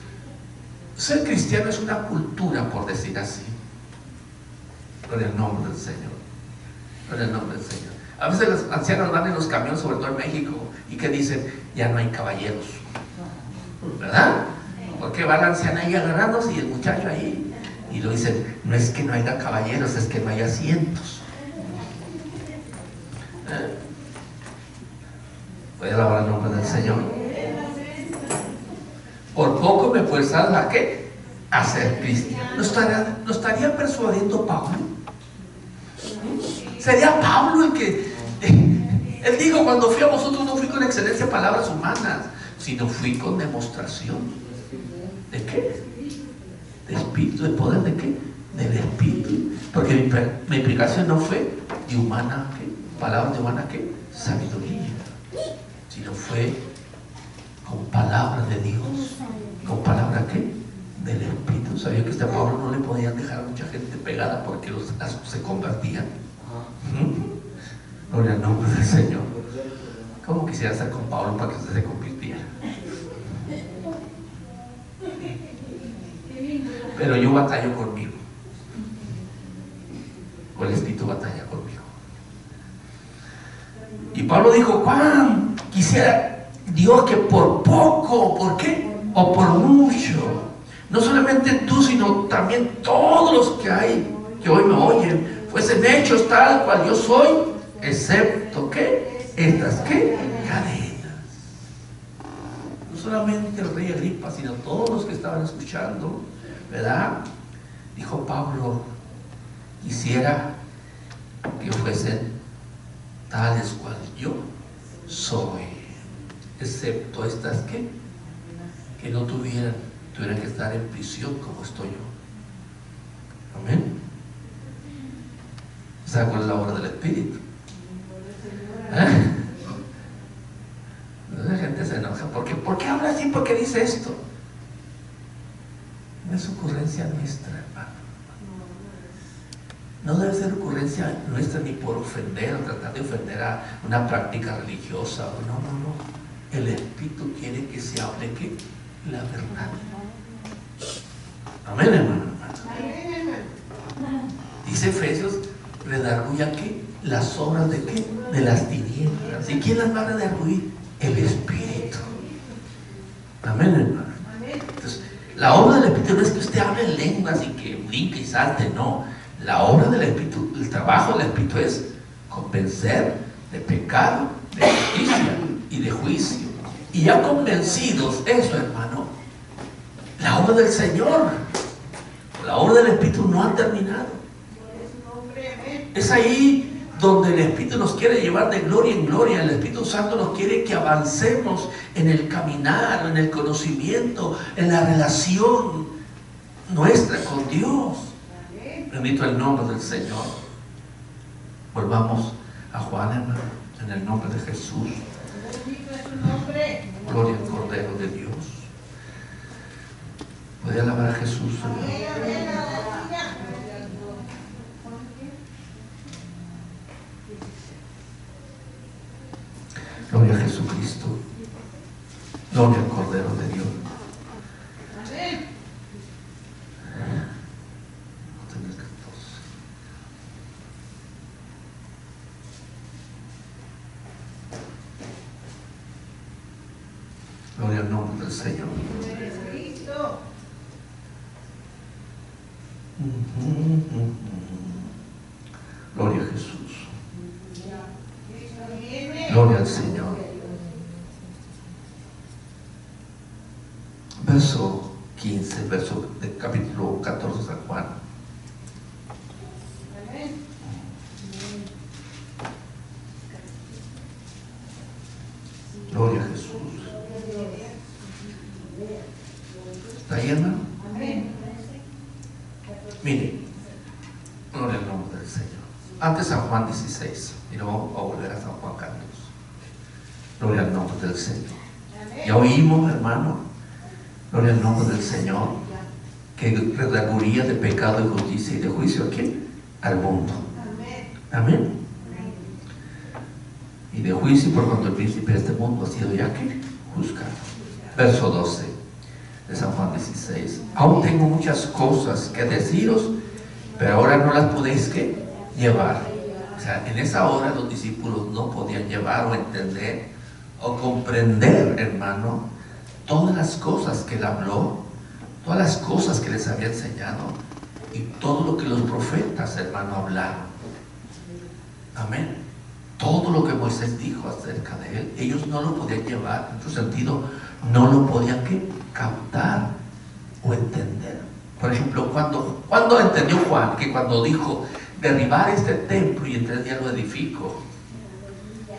Ser cristiano es una cultura, por decir así. Por el nombre del Señor. Por el nombre del Señor. A veces los ancianos van en los camiones, sobre todo en México, y que dicen, ya no hay caballeros, ¿verdad? Porque va la anciana ahí agarrándose y el muchacho ahí, y lo dicen, no es que no haya caballeros, es que no hay asientos. Voy a alabar el nombre del Señor. Por poco me fuerzas a ¿qué? A ser cristiano. ¿No estaría persuadiendo Pablo? ¿Sería Pablo el que... Él dijo, cuando fui a vosotros no fui con excelencia de palabras humanas, sino fui con demostración. ¿De qué? De espíritu, de poder, ¿de qué? Del espíritu. Porque mi predicación no fue de humana, ¿qué? Palabras de humana, ¿qué? Sabiduría, sino fue con palabras de Dios. ¿Con palabra qué? Del espíritu. ¿Sabía que a Pablo no le podían dejar a mucha gente pegada porque se convertían? Gloria al nombre del Señor. ¿Cómo quisiera estar con Pablo para que usted se convirtiera? Pero yo batallo conmigo. O el espíritu batalla conmigo. Y Pablo dijo: Juan, quisiera Dios que por poco, ¿por qué? O por mucho, no solamente tú, sino también todos los que hay, que hoy me oyen, fuesen hechos tal cual yo soy, excepto que estas ¿qué? Cadenas. No solamente el rey Agripa, sino todos los que estaban escuchando, ¿verdad? Dijo Pablo: quisiera que fuesen tales cual yo soy, excepto estas que no tuvieran que estar en prisión como estoy yo. Amén. ¿Sabe cuál es la obra del Espíritu? La gente se enoja. ¿Por qué habla así? ¿Por qué dice esto? No es ocurrencia nuestra, hermano. No debe ser ocurrencia nuestra ni por ofender o tratar de ofender a una práctica religiosa. No. El Espíritu quiere que se hable ¿qué? La verdad. Amén, hermano. Dice Efesios: redarguya ¿qué? Las obras de ¿qué? De las tinieblas. ¿Y quién las va a redarguir? El Espíritu. Amén, hermano. Entonces, la obra del Espíritu no es que usted hable en lenguas y que brinque y salte, no. La obra del Espíritu, el trabajo del Espíritu es convencer de pecado, de justicia y de juicio. Y ya convencidos, eso, hermano, la obra del Señor, la obra del Espíritu no ha terminado. Es ahí donde el Espíritu nos quiere llevar de gloria en gloria. El Espíritu Santo nos quiere que avancemos en el caminar, en el conocimiento, en la relación nuestra con Dios. Bendito el nombre del Señor. Volvamos a Juan, hermano, en el nombre de Jesús. Gloria al Cordero de Dios. ¿Puede alabar a Jesús, hermano? Gloria a Jesucristo. Gloria al Cordero de Dios. Gloria al nombre del Señor. Gloria a Jesús. Gloria al Señor. Verso 15, verso del capítulo 14 de San Juan. Gloria a Jesús. ¿Está ahí, hermano? Mire, gloria al nombre del Señor. Antes San Juan 16, y luego vamos a volver a San Juan 14. Gloria al nombre del Señor. Ya oímos, hermano, gloria al nombre del Señor, que redarguiría de pecado, de justicia y de juicio ¿a quién? Al mundo. Amén. Y de juicio por cuanto el príncipe de este mundo ha sido ya que juzgado. Verso 12 de San Juan 16. Aún tengo muchas cosas que deciros, pero ahora no las podéis ¿qué? Llevar. O sea, en esa hora los discípulos no podían llevar o entender o comprender, hermano, todas las cosas que él habló, todas las cosas que les había enseñado y todo lo que los profetas, hermano, hablaron. Amén. Todo lo que Moisés dijo acerca de él, ellos no lo podían llevar, en su sentido, no lo podían ¿qué? Captar o entender. Por ejemplo, cuando entendió Juan que cuando dijo derribar este templo y en 3 días lo edifico,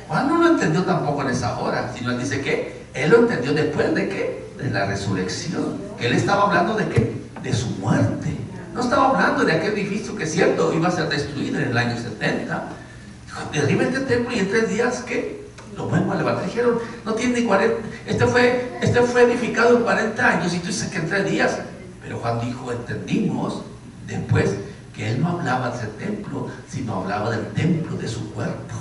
Juan no lo entendió tampoco en esa hora, sino él dice que Él lo entendió después de ¿qué? De la resurrección. Que él estaba hablando de ¿qué? De su muerte. No estaba hablando de aquel edificio que es cierto iba a ser destruido en el año 70. Dijo, derriba este templo y en 3 días ¿qué? Lo vuelvo a levantar. Dijeron, no tiene 40, este fue edificado en 40 años y tú dices que en 3 días. Pero Juan dijo, entendimos después que él no hablaba de ese templo, sino hablaba del templo de su cuerpo.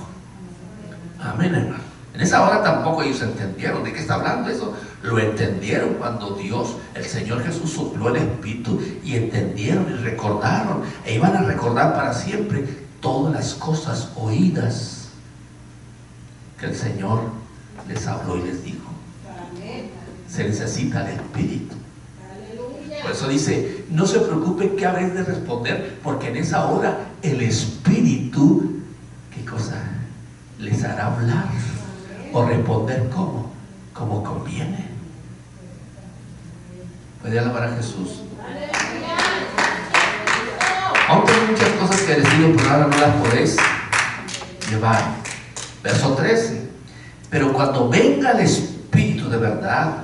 Amén, hermano. En esa hora tampoco ellos entendieron de qué está hablando eso. Lo entendieron cuando Dios, el Señor Jesús, sopló el Espíritu y entendieron y recordaron. E iban a recordar para siempre todas las cosas oídas que el Señor les habló y les dijo. Se necesita el Espíritu. Por eso dice, no se preocupen qué habréis de responder, porque en esa hora el Espíritu, ¿qué cosa? Les hará hablar o responder como conviene. Puede alabar a Jesús. Aún tengo muchas cosas que decir, pero ahora no las podéis llevar. Verso 13. Pero cuando venga el Espíritu de verdad,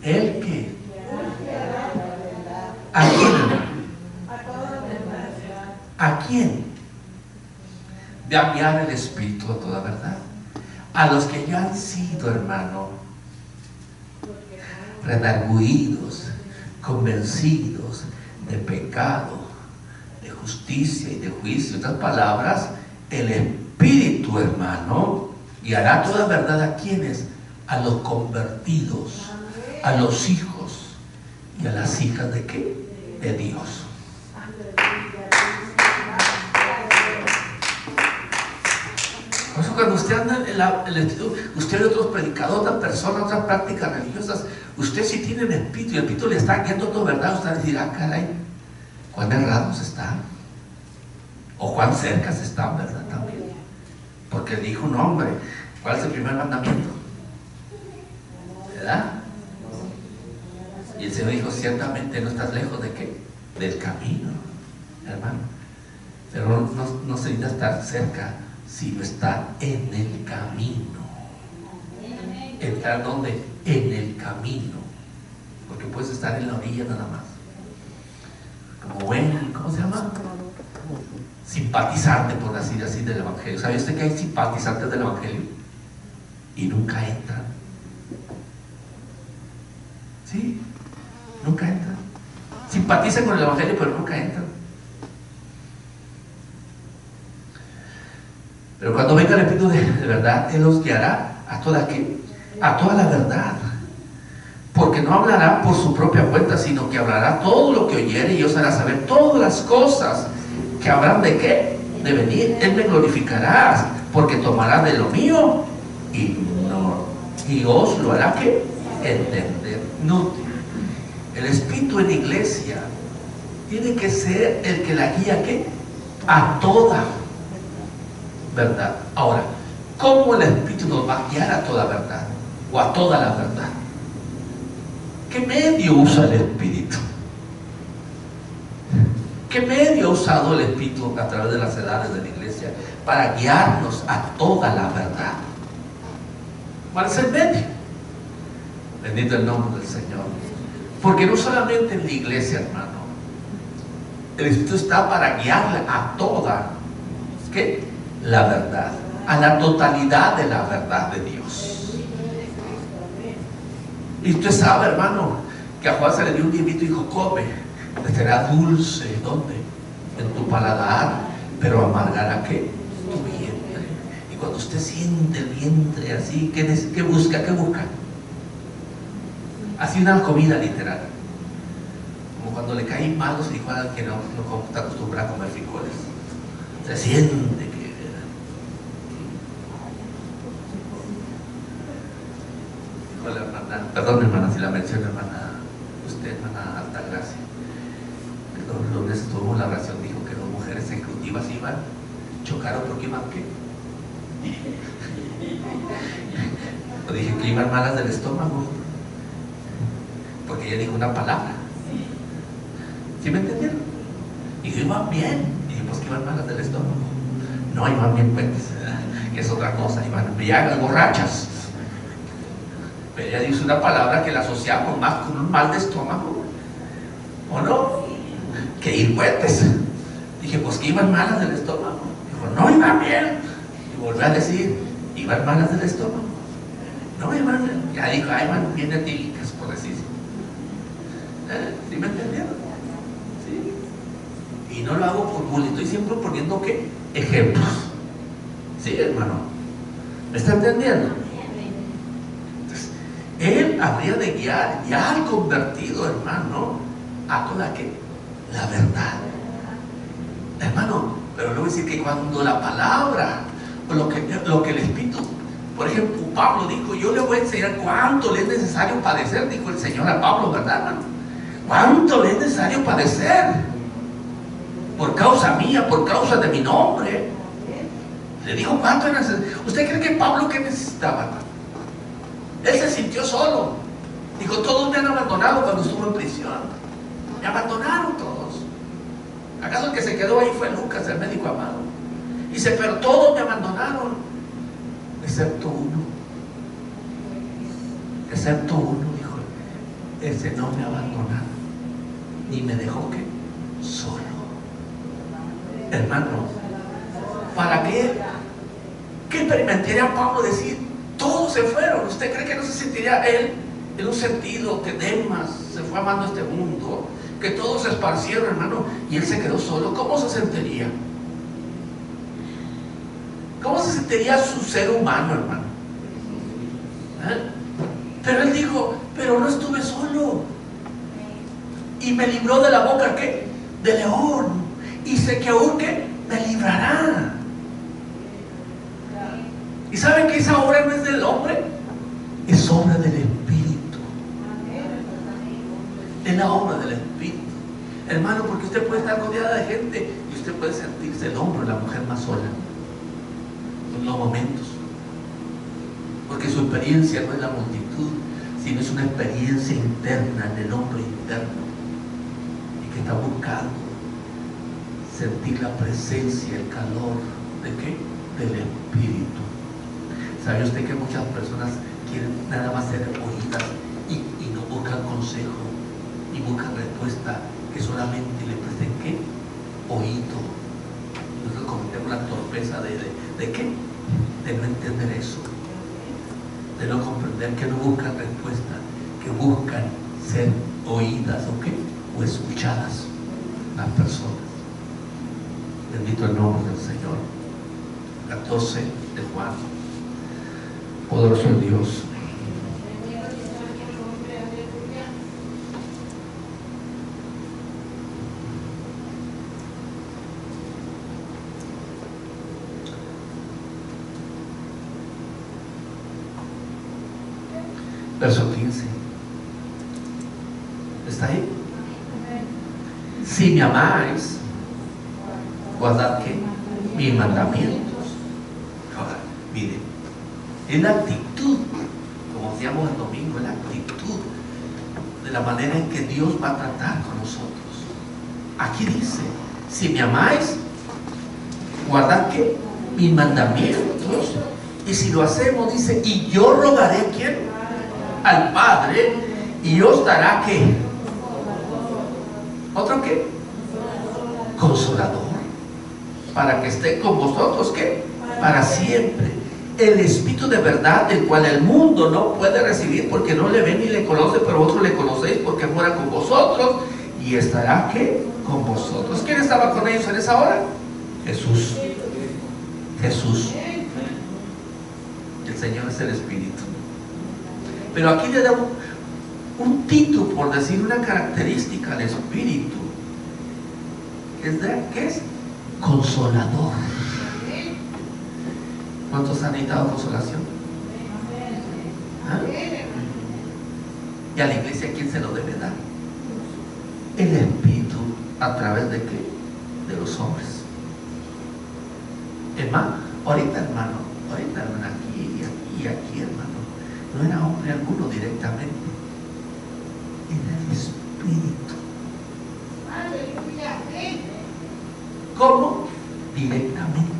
¿el qué? ¿A quién? ¿A quién? De enviar el Espíritu a toda verdad. A los que ya han sido, hermano, redarguidos, convencidos de pecado, de justicia y de juicio. En otras palabras, el Espíritu, hermano, guiará toda verdad a quienes, a los convertidos, a los hijos y a las hijas de qué? De Dios. Por eso cuando usted anda en el Espíritu, usted ve otros predicadores, otras personas, otras prácticas religiosas, usted si tiene el Espíritu y el Espíritu le está guiando toda verdad, usted dirá, caray, cuán errados están, o cuán cercas están, ¿verdad? También, porque dijo un hombre, ¿cuál es el primer mandamiento? ¿Verdad? Y el Señor dijo, ciertamente no estás lejos de qué? Del camino, hermano. Pero no se necesita estar cerca, sino estar en el camino. ¿Entrar dónde? En el camino. Porque puedes estar en la orilla nada más. Como buen, ¿cómo se llama? Simpatizante, por decir así, del Evangelio. ¿Sabe usted que hay simpatizantes del Evangelio? Y nunca entran. ¿Sí? Nunca entran. Simpatizan con el Evangelio, pero nunca entran. Pero cuando venga el Espíritu de verdad, Él los guiará a toda ¿qué? A toda la verdad. Porque no hablará por su propia cuenta, sino que hablará todo lo que oyere y os hará saber todas las cosas que habrán de qué? De venir. Él me glorificará, porque tomará de lo mío y os lo hará ¿qué? Entender. No. El Espíritu en la iglesia tiene que ser el que la guía ¿qué? A toda verdad. Ahora, ¿cómo el Espíritu nos va a guiar a toda verdad? O a toda la verdad. ¿Qué medio usa el Espíritu? ¿Qué medio ha usado el Espíritu a través de las edades de la iglesia para guiarnos a toda la verdad? ¿Cuál es el medio? Bendito el nombre del Señor. Porque no solamente en la iglesia, hermano, el Espíritu está para guiarle a toda ¿qué? La verdad, a la totalidad de la verdad de Dios. Y usted sabe, hermano, que a Juan se le dio un librito y dijo, come, te será dulce, ¿dónde? En tu paladar, pero amargará ¿qué? Tu vientre. Y cuando usted siente el vientre así, ¿qué busca? ¿Qué busca? Así una comida literal. Como cuando le caen malos y dijo a alguien que no está acostumbrado a comer frijoles. Se siente que... Dijo la hermana, perdón hermana si la menciono, hermana, usted, hermana Altagracia. Los lunes tuvimos la oración, dijo que 2 mujeres ejecutivas iban, chocaron porque iban ¿qué? Yo dije que iban malas del estómago. Porque ella dijo una palabra. ¿Sí me entendieron? Y yo, iban bien. Y dije, pues que iban malas del estómago. No, iban bien, pues, que es otra cosa. Iban briagas, borrachas. Pero ella dice una palabra que la asociamos más con un mal de estómago, ¿o no? Que ir fuertes. Dije, pues que iban malas del estómago. Dijo, no, iban bien. Y volví a decir, iban malas del estómago. No, iban, ya dijo, iban bien etílicas, por decir. ¿Sí me entendieron? Sí. Y no lo hago por bullying, estoy siempre poniendo, ¿qué? Ejemplos. Sí, hermano. ¿Me está entendiendo? Entonces, él habría de guiar ya al convertido, hermano, a toda ¿qué? La verdad. Hermano, pero no voy a decir que cuando la palabra, o lo que el Espíritu, por ejemplo, Pablo dijo, yo le voy a enseñar cuánto le es necesario padecer, dijo el Señor a Pablo, ¿verdad, hermano? ¿Cuánto le es necesario padecer? Por causa mía, por causa de mi nombre. Le dijo cuánto era necesario. ¿Usted cree que Pablo qué necesitaba, hermano? Él se sintió solo. Dijo, todos me han abandonado cuando estuvo en prisión. Me abandonaron todos. ¿Acaso el que se quedó ahí fue Lucas, el médico amado? Dice, pero todos me abandonaron, excepto uno. Excepto uno, dijo. Ese no me abandonó, ni me dejó ¿qué? Solo. Hermano, ¿para qué? ¿Qué experimentaría Pablo decir? Todos se fueron. ¿Usted cree que no se sentiría él en un sentido que Demas se fue amando este mundo? Que todos se esparcieron, hermano, y él se quedó solo. ¿Cómo se sentiría? ¿Cómo se sentiría su ser humano, hermano? Pero él dijo, pero no estuve solo. Y me libró de la boca, ¿qué? De león. Y sé que aún, ¿qué? Me librará. ¿Y saben que esa obra no es del hombre? Es obra del Espíritu. Es la obra del Espíritu. Hermano, porque usted puede estar rodeada de gente y usted puede sentirse el hombre o la mujer más sola en los momentos, porque su experiencia no es la multitud, sino es una experiencia interna en el hombre interno, y que está buscando sentir la presencia, el calor ¿de qué? Del Espíritu. ¿Sabe usted que muchas personas quieren nada más ser oídas y no buscan consejo y buscan respuesta, que solamente le presten ¿qué? Oído? Nosotros cometemos la torpeza ¿de qué? De no entender eso, de no comprender, que no buscan respuesta, que buscan ser oídas ¿o qué? O escuchadas las personas. Bendito el nombre del Señor. 14 de Juan. Poderoso Dios. Verso 15. ¿Está ahí? Si me amáis, guardad ¿qué? Mis mandamientos. Ahora, miren, es la actitud, como decíamos el domingo, es la actitud de la manera en que Dios va a tratar con nosotros. Aquí dice, si me amáis, guardad ¿qué? Mis mandamientos. Y si lo hacemos, dice, y yo rogaré ¿a quién? Al Padre, y os dará ¿qué? ¿Otro qué? Consolador, para que esté con vosotros ¿qué? Para siempre. El Espíritu de verdad, el cual el mundo no puede recibir porque no le ve ni le conoce, pero vosotros le conocéis porque mora con vosotros y estará ¿qué? Con vosotros. ¿Quién estaba con ellos en esa hora? Jesús. Jesús. El Señor es el Espíritu. Pero aquí le da un título, por decir una característica al Espíritu, que es consolador. ¿Cuántos han necesitado consolación? ¿Ah? ¿Y a la iglesia quién se lo debe dar? El Espíritu, ¿a través de qué? De los hombres. Hermano, ahorita hermano, aquí hermano, no era hombre alguno directamente, era el Espíritu. ¿Cómo? Directamente.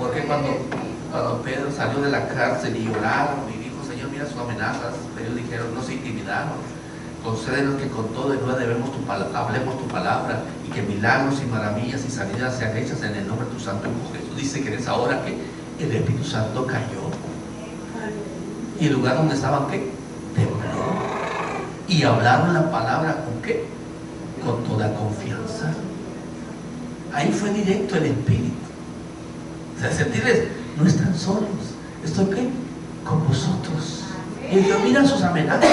Porque cuando Pedro salió de la cárcel y lloraron y dijo, Señor, mira sus amenazas, ellos dijeron, no se intimidaron, concédenos que con todo y no hablemos tu palabra, y que milagros y maravillas y salidas sean hechas en el nombre de tu Santo Hijo Jesús. Dice que en esa hora que el Espíritu Santo cayó, y el lugar donde estaban, ¿qué? Tembló, y hablaron la palabra ¿con qué? Con toda confianza. Ahí fue directo el Espíritu. O sea, sentirles, no están solos, estoy ¿qué? Con vosotros. Y Dios mira sus amenazas.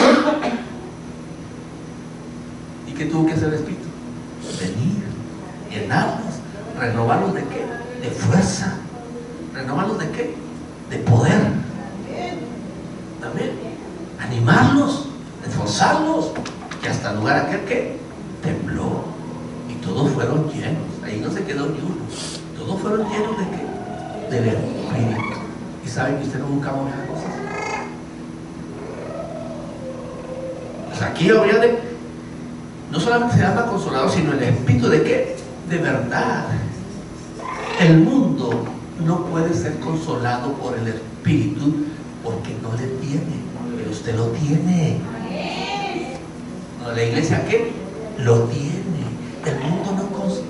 ¿Y qué tuvo que hacer el Espíritu? Venir, llenarlos, renovarlos ¿de qué? De fuerza. ¿Renovarlos de qué? De poder. También animarlos, esforzarlos, que hasta el lugar aquel que tembló, y todos fueron llenos. Ahí no se quedó ni uno. Todos fueron llenos ¿de qué? Del Espíritu. ¿Y saben que usted no buscaba esas cosas? Pues aquí habría de, no solamente se llama consolador, sino el Espíritu ¿de qué? De verdad. El mundo no puede ser consolado por el Espíritu porque no le tiene, pero usted lo tiene. No, la iglesia ¿qué? Lo tiene. El mundo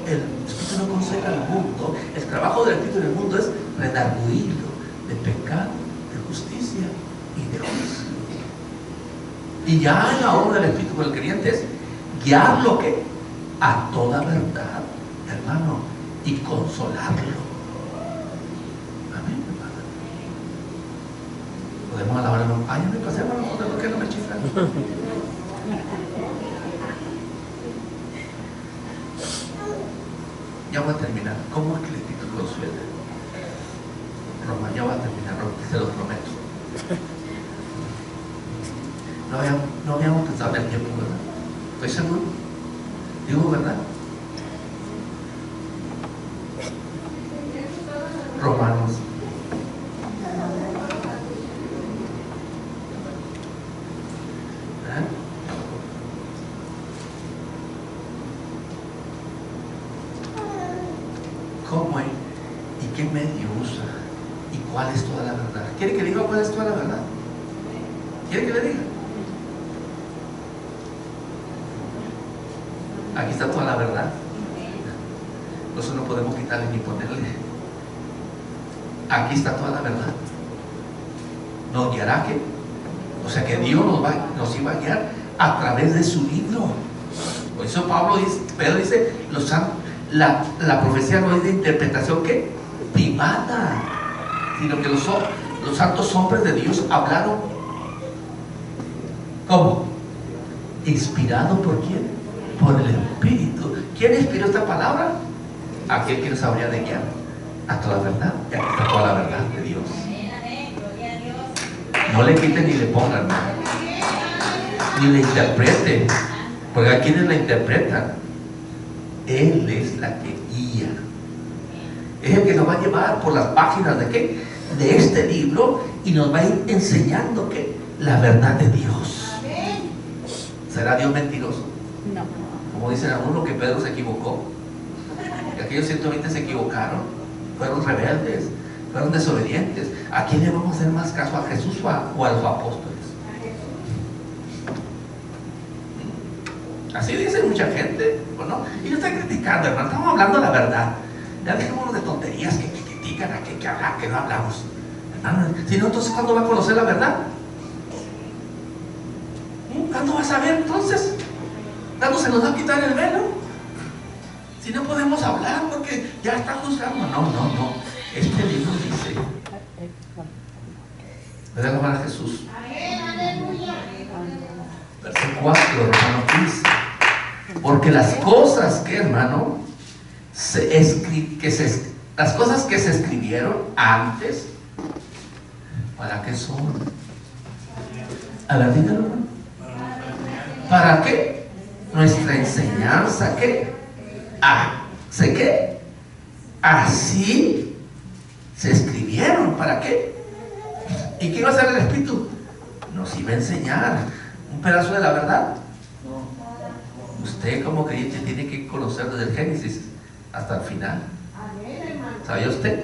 el Espíritu no consuela al mundo. El trabajo del Espíritu en el mundo es redarguirlo de pecado, de justicia y de juicio. Y ya en la obra del Espíritu con el creyente es guiarlo ¿qué? A toda verdad, hermano, y consolarlo. Amén, hermano. Podemos alabar a los... Ay, ya me pasé, hermano, ¿por qué no me chiflan? Ya voy a terminar. ¿Cómo es que el Espíritu consuela? Roma, ya voy a terminar, se lo prometo. No habíamos pensado en el tiempo, ¿verdad? ¿Estoy seguro? Digo, ¿verdad? Romanos. ¿Cómo es? ¿Y qué medio usa? ¿Y cuál es toda la verdad? ¿Quiere que le diga cuál es toda la verdad? ¿Quiere que le diga? Aquí está toda la verdad. Nosotros no podemos quitarle ni ponerle. Aquí está toda la verdad. Nos guiará que, o sea que Dios nos iba a guiar a través de su libro. Por eso Pedro dice, la profecía no es de interpretación ¿qué? Privada, sino que los santos hombres de Dios hablaron. ¿Cómo? ¿Inspirado por quién? Por el Espíritu. ¿Quién inspiró esta palabra? Aquel que nos habría de guiar a toda la verdad. Y aquí está toda la verdad de Dios. No le quiten ni le pongan, ni le interpreten, porque a quienes la interpretan, Él es la que guía. Es el que nos va a llevar por las páginas de ¿qué? De este libro, y nos va a ir enseñando ¿qué? La verdad de Dios. ¿Será Dios mentiroso? No. Como dicen algunos que Pedro se equivocó, que aquellos 120 se equivocaron, fueron rebeldes, fueron desobedientes. ¿A quién le vamos a hacer más caso? ¿A Jesús o a los apóstoles? Así dice mucha gente, ¿no? Y yo estoy criticando, hermano, estamos hablando la verdad. Ya dejémonos de tonterías que critican, a que hablan, que no hablamos. Hermano, si no, entonces ¿cuándo va a conocer la verdad? ¿Cuándo va a saber entonces? ¿Cuándo se nos va a quitar el velo? Si no podemos hablar porque ya están juzgando. No. Este libro dice, ¿verdad, hermano Jesús? Verso 4, hermano, dice, porque las cosas que, hermano, las cosas que se escribieron antes, ¿para qué son? A ver, dígalo, hermano. ¿Para qué? Nuestra enseñanza, ¿qué? ¿Sé qué? Así se escribieron. ¿Para qué? ¿Y qué iba a hacer el Espíritu? Nos iba a enseñar un pedazo de la verdad. Usted como creyente tiene que conocer desde el Génesis hasta el final. ¿Sabía usted?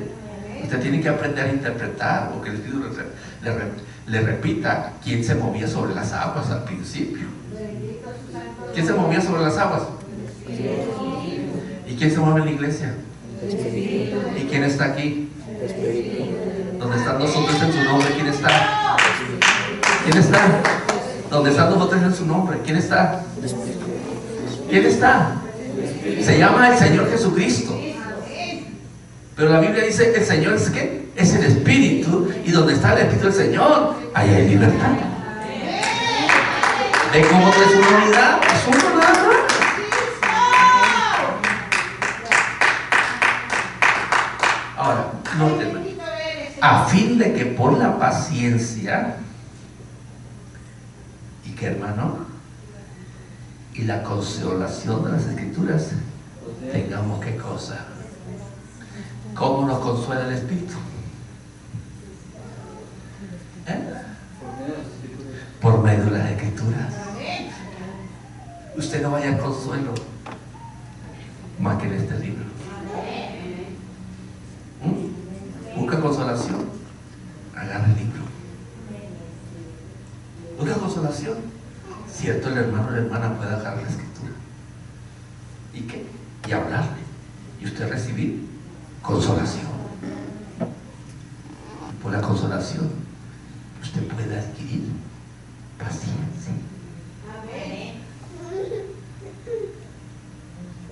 Usted tiene que aprender a interpretar, o que el Espíritu le repita quién se movía sobre las aguas al principio. ¿Quién se movía sobre las aguas? ¿Y quién se mueve en la iglesia? ¿Y quién está aquí? ¿Dónde están nosotros en su nombre? ¿Quién está? ¿Quién está? ¿Dónde están nosotros en su nombre? ¿Quién está? ¿Quién está? Se llama el Señor Jesucristo. Pero la Biblia dice que el Señor es ¿qué? Es el Espíritu, y donde está el Espíritu del Señor, ahí hay libertad. ¿Ve cómo no es una unidad? Es una unidad. Ahora, nótenme. A fin de que por la paciencia, ¿y qué, hermano? Y la consolación de las Escrituras, tengamos qué cosa. ¿Cómo nos consuela el Espíritu? Por medio de las Escrituras. Usted no vaya al consuelo más que en este libro. Busca consolación, agarra el libro. Busca consolación. Cierto, el hermano o la hermana puede agarrar la Escritura. ¿Y qué? Y hablarle. Y usted recibir consolación. Por la consolación, usted puede adquirir paciencia.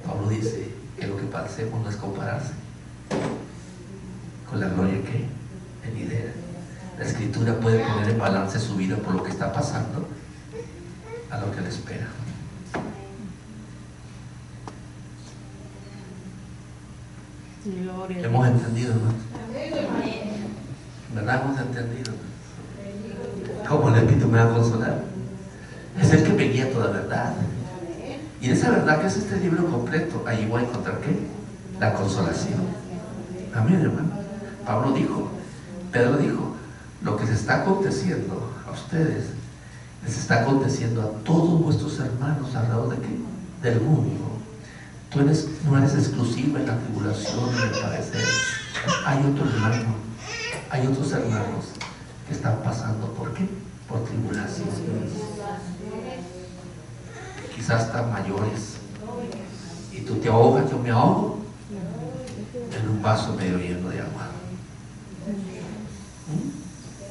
Pablo dice que lo que padecemos no es compararse con la gloria que venidera. La Escritura puede poner en balance su vida por lo que está pasando a lo que le espera. Hemos entendido, ¿no? ¿Verdad? Hemos entendido. ¿Cómo el Espíritu me va a consolar? Es el que me guía toda verdad. Y en esa verdad que es este libro completo, ahí voy a encontrar ¿qué? La consolación. Amén, hermano. Pablo dijo, Pedro dijo, lo que se está aconteciendo a ustedes, les está aconteciendo a todos vuestros hermanos alrededor de qué? Del mundo. Tú no eres exclusiva en la tribulación y en el padecer. Hay otro hermano, hay otros hermanos que están pasando ¿por qué? Por tribulaciones. Quizás están mayores. Y tú te ahogas, yo me ahogo en un vaso medio lleno de agua.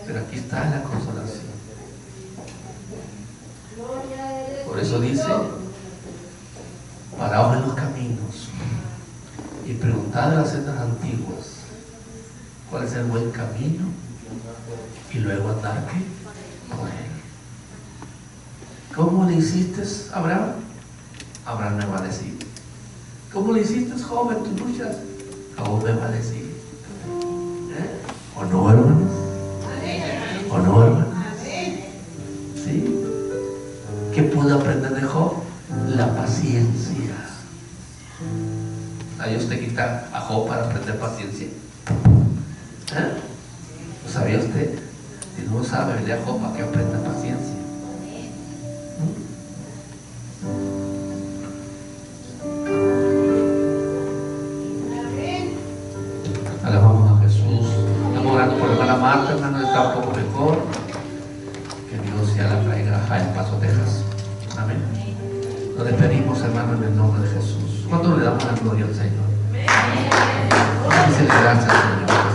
Pero aquí está la consolación. Por eso dice, paraos en los caminos y preguntad a las sendas antiguas cuál es el buen camino, y luego andar ¿qué? Por él. ¿Cómo le hiciste, Abraham? Abraham me va a decir. ¿Cómo le hiciste, joven, tus luchas? Aún me va a decir. ¿O no, hermanos? ¿O no, hermanos? ¿Sí? ¿Qué pudo aprender de Job? La paciencia. ¿Sabía usted quitar a Job para aprender paciencia? ¿Lo sabía usted? Si no lo sabe, vele a Job para que aprenda paciencia. Alabamos a Jesús. Estamos orando por la hermana Marta, hermano, está un poco mejor. Que Dios ya la traiga a El Paso, Texas. Amén. Nos despedimos, hermano, en el nombre de Jesús. ¿Cuándo le damos la gloria al Señor? Dice gracias, Señor.